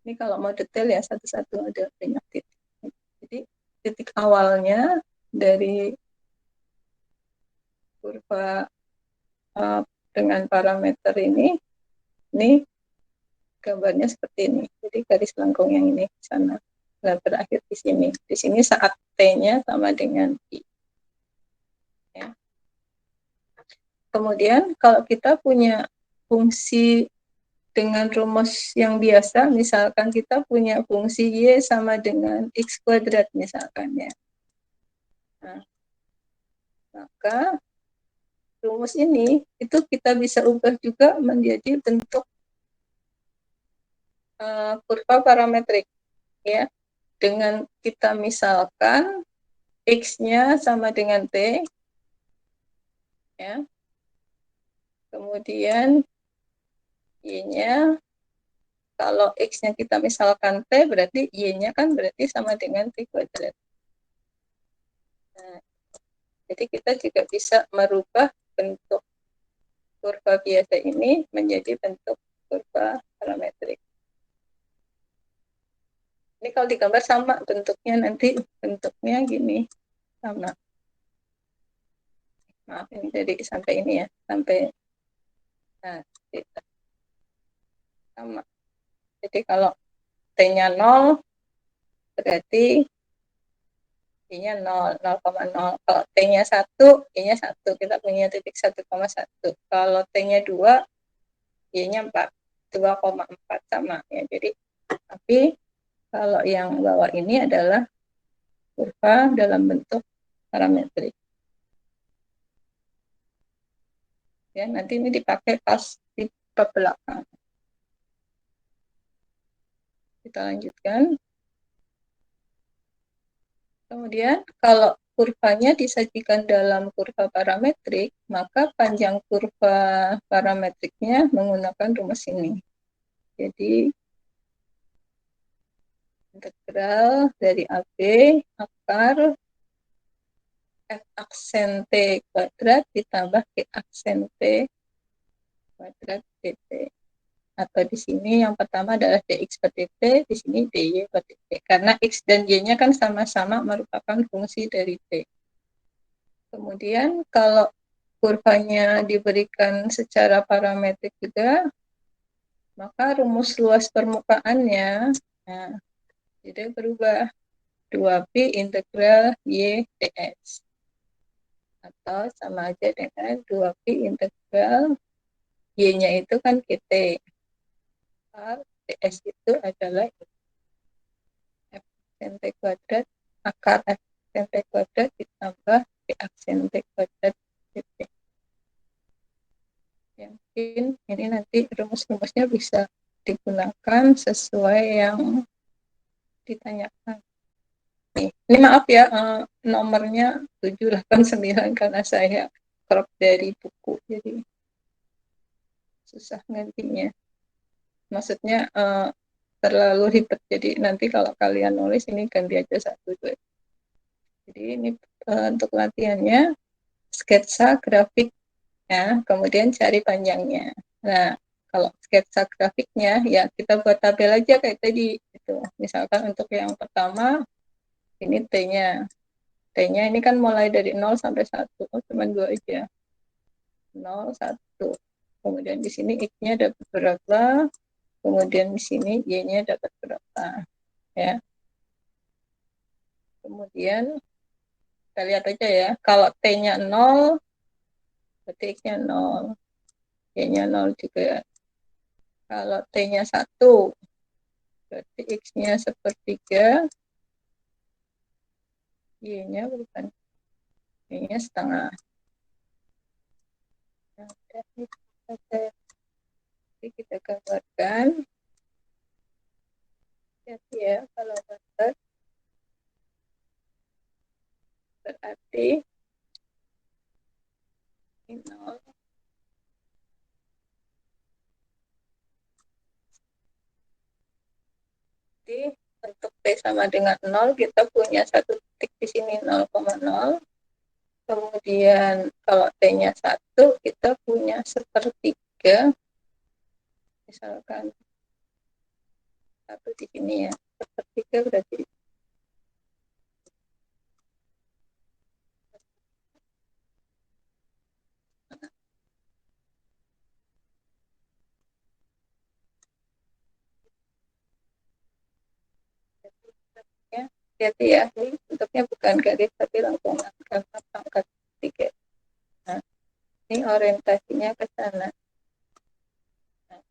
Ini kalau mau detail ya satu-satu ada banyak titik. Jadi titik awalnya dari kurva dengan parameter ini gambarnya seperti ini. Jadi garis lengkung yang ini di sana. Nah, berakhir di sini. Di sini saat T-nya sama dengan I. Ya. Kemudian kalau kita punya fungsi dengan rumus yang biasa, misalkan kita punya fungsi Y sama dengan X kuadrat misalkan ya. Nah, maka rumus ini itu kita bisa ubah juga menjadi bentuk kurva parametrik ya. Dengan kita misalkan X-nya sama dengan T ya. Kemudian Y-nya kalau X-nya kita misalkan T berarti Y-nya kan berarti sama dengan T kuadrat. Nah, jadi kita juga bisa merubah bentuk kurva biasa ini menjadi bentuk kurva parametrik. Ini kalau digambar sama bentuknya, nanti bentuknya gini sama. Maaf ini jadi sampai ini ya, sampai nah, sama. Jadi kalau T-nya 0 berarti Y-nya 0, 0,0. Kalau T-nya 1, Y-nya 1. Kita punya titik 1,1. Kalau T-nya 2, Y-nya 4. 2,4 sama ya. Jadi tapi kalau yang bawah ini adalah kurva dalam bentuk parametrik. Ya, nanti ini dipakai pas di belakang. Kita lanjutkan. Kemudian kalau kurvanya disajikan dalam kurva parametrik, maka panjang kurva parametriknya menggunakan rumus ini. Jadi integral dari AB akar F aksen T kuadrat ditambah G aksen T kuadrat dt. Atau di sini yang pertama adalah dx per dt, di sini dy per dt. Karena x dan y-nya kan sama-sama merupakan fungsi dari t. Kemudian kalau kurvanya diberikan secara parametrik juga, maka rumus luas permukaannya nah, jadi berubah 2pi integral y ds. Atau sama aja dengan 2pi integral y-nya itu kan kt. ds itu adalah f aksen t kuadrat akar f aksen t kuadrat ditambah p aksen t kuadrat dt. Ya, mungkin ini nanti rumus-rumusnya bisa digunakan sesuai yang ditanyakan. Ini maaf ya, nomornya 789 karena saya crop dari buku, jadi susah gantinya. Maksudnya terlalu ribet, jadi nanti kalau kalian nulis ini ganti aja 1, 2. Jadi ini untuk latihannya sketsa grafik ya, kemudian cari panjangnya. Nah, kalau sketsa grafiknya ya kita buat tabel aja kayak tadi gitu. Misalkan untuk yang pertama ini T-nya. T-nya ini kan mulai dari 0 sampai 1. Oh, cuma 2 aja. 0, 1. Kemudian di sini X-nya dapat berapa? Kemudian di sini Y-nya dapat berapa? Ya. Kemudian kita lihat aja ya, kalau T-nya 0, berarti X-nya 0, Y-nya 0 juga. Kalau T-nya 1, berarti X-nya sepertiga, Y-nya bukan, Y-nya setengah. Nah, jadi kita gambarkan. Hati ya, kalau gambar berarti ini 0. Jadi untuk T sama dengan 0, kita punya satu titik di sini 0,0. Kemudian kalau T-nya 1, kita punya sepertiga. Misalkan 1 di sini ya. Sepertiga berarti ya. Hati ya, ini bentuknya bukan garis tapi langsung angkat 3. Nah, ini orientasinya ke sana. Nah,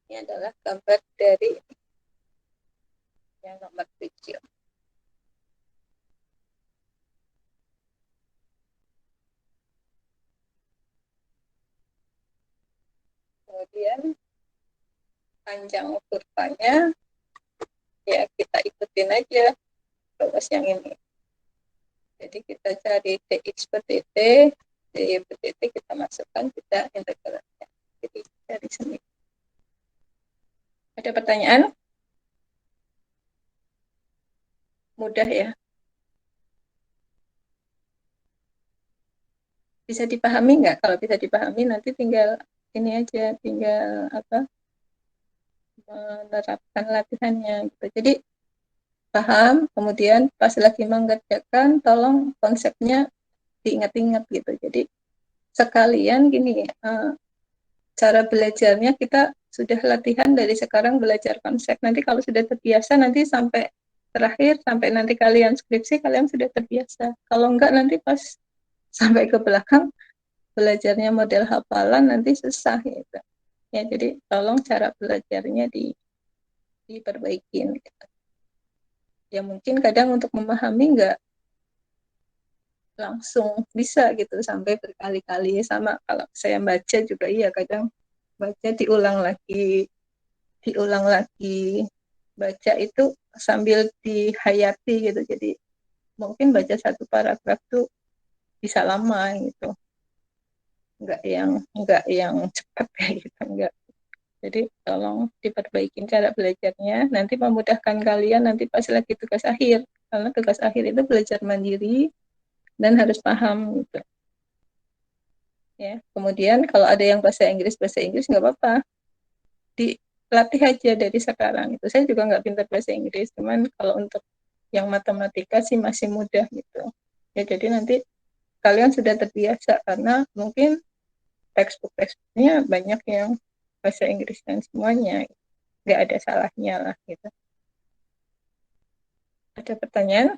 ini adalah gambar dari yang nomor 7. Kemudian panjang kurvanya ya kita ikutin aja rumus yang ini. Jadi kita cari dx per dt, dy per dt kita masukkan, kita integralnya. Jadi dari sini. Ada pertanyaan? Mudah ya? Bisa dipahami nggak? Kalau bisa dipahami nanti tinggal ini aja, tinggal apa? Menerapkan latihannya gitu. Jadi paham, kemudian pas lagi mengerjakan tolong konsepnya diingat-ingat gitu. Jadi sekalian gini, cara belajarnya kita sudah latihan dari sekarang belajar konsep. Nanti kalau sudah terbiasa nanti sampai terakhir, sampai nanti kalian skripsi kalian sudah terbiasa. Kalau enggak nanti pas sampai ke belakang belajarnya model hafalan nanti susah gitu. Ya, jadi tolong cara belajarnya diperbaikin gitu. Ya mungkin kadang untuk memahami enggak langsung bisa gitu sampai berkali-kali, sama kalau saya baca juga iya kadang baca diulang lagi baca itu sambil dihayati gitu, jadi mungkin baca satu paragraf tuh bisa lama gitu, nggak yang cepat kayak gitu, enggak. Jadi tolong diperbaikin cara belajarnya, nanti memudahkan kalian nanti pas lagi tugas akhir, karena tugas akhir itu belajar mandiri dan harus paham gitu ya. Kemudian kalau ada yang bahasa Inggris nggak apa-apa, dilatih aja dari sekarang. Itu saya juga nggak pintar bahasa Inggris, cuman kalau untuk yang matematika sih masih mudah gitu ya. Jadi nanti kalian sudah terbiasa karena mungkin textbooknya banyak yang bahasa Inggris dan semuanya nggak ada salahnya lah gitu. Ada pertanyaan?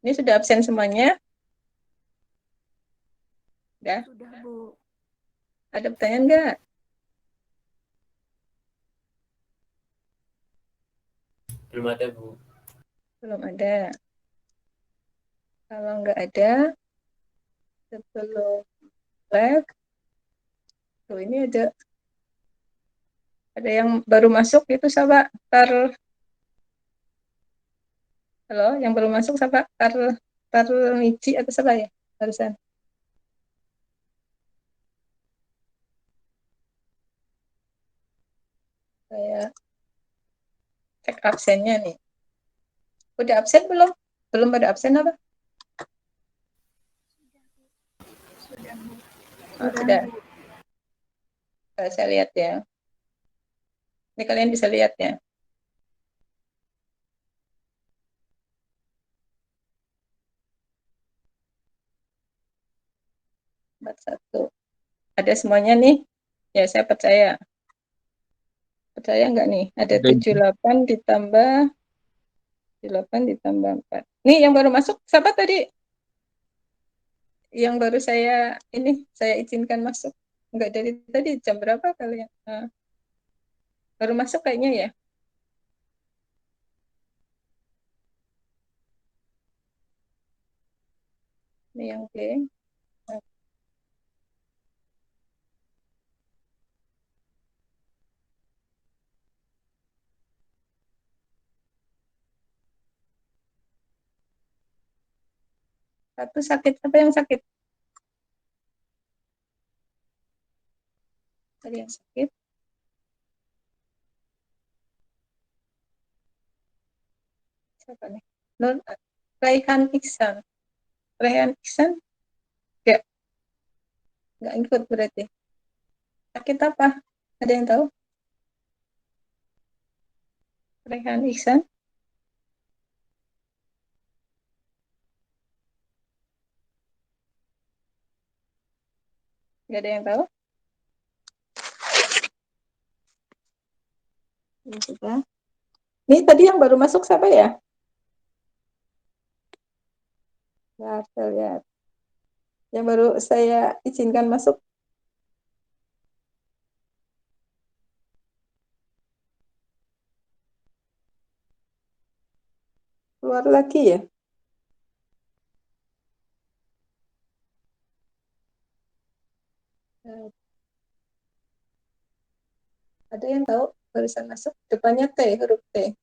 Ini sudah absen semuanya? Udah? Sudah, Bu. Ada pertanyaan nggak? Belum ada, Bu. Belum ada. Kalau nggak ada, sebelum live, tuh ini ada yang baru masuk itu siapa? Halo, yang baru masuk siapa? Tarmizi atau siapa ya? Barusan. Saya cek absennya nih. Udah absen belum? Belum pada absen apa? Sudah, Bu. Oh, sudah. Saya lihat ya. Ini kalian bisa lihat ya. Satu. Ada semuanya nih. Ya, saya percaya. Percaya nggak nih? Ada 78 ditambah 8 ditambah 4. Nih yang baru masuk, siapa tadi? Yang baru saya izinkan masuk. Enggak dari tadi, jam berapa kalian? Baru masuk kayaknya ya? Ini yang B. Satu sakit, apa yang sakit? Tadi yang sakit. Siapa nih? Nur Raihan Iksan. Raihan Iksan? Nggak ikut berarti. Sakit apa? Ada yang tahu? Raihan Iksan? Nggak ada yang tahu? Ini sudah. Ini tadi yang baru masuk siapa ya? Nah, saya lihat. Yang baru saya izinkan masuk. Keluar lagi ya? Ada yang tahu barusan masuk? Depannya T, huruf T.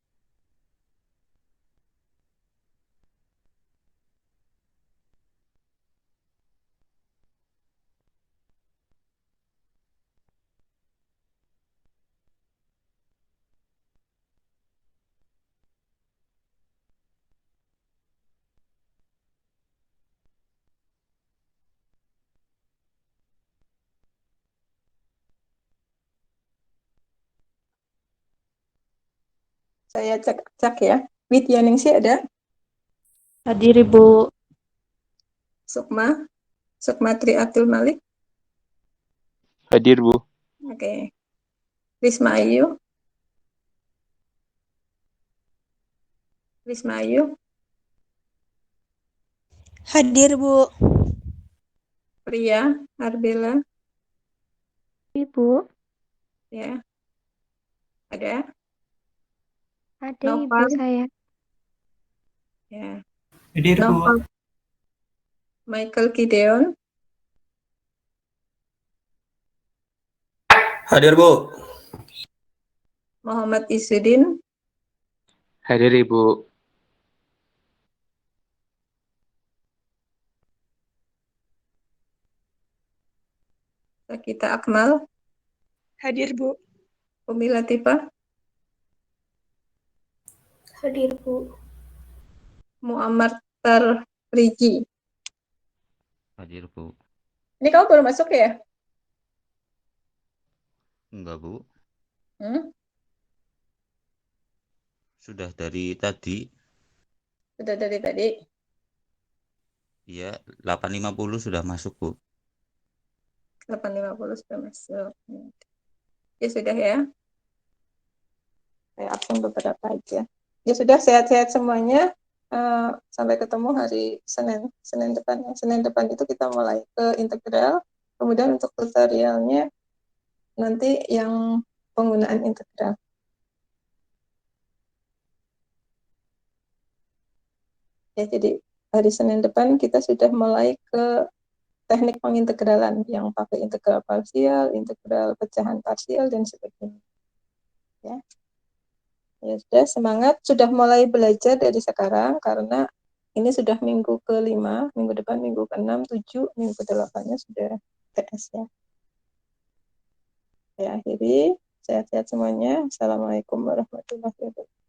Saya cek ya. Widyaningsih ada? Hadir Ibu. Sukmatri Abdul Malik. Hadir, Bu. Oke. Risma Ayu. Risma Ayu. Hadir Bu. Priya Arbela. Ibu. Ya. Ada? Ada Ibu Noval. saya. Ya. Hadir, Bu. Noval. Michael Gideon. Hadir, Bu. Muhammad Isudin. Hadir, Ibu. Sakita Akmal. Hadir, Bu. Umi Latifah. Hadir, Bu. Muammar Tarriji. Hadir, Bu. Ini kamu baru masuk ya? Enggak, Bu. Hmm? Sudah dari tadi. Sudah dari tadi. Iya, 8.50 sudah masuk, Bu. 8.50 sudah masuk. Ya sudah ya. Saya absen beberapa aja. Ya sudah, sehat-sehat semuanya. Sampai ketemu hari Senin. Senin depan. Senin depan itu kita mulai ke integral. Kemudian untuk tutorialnya nanti yang penggunaan integral. Ya, jadi hari Senin depan kita sudah mulai ke teknik pengintegralan yang pakai integral parsial, integral pecahan parsial, dan sebagainya. Ya. Ya sudah, semangat, sudah mulai belajar dari sekarang karena ini sudah minggu ke-5, minggu depan minggu ke-6, 7, minggu ke-8-nya sudah TS ya. Saya akhiri, sehat-sehat semuanya. Assalamualaikum warahmatullahi wabarakatuh.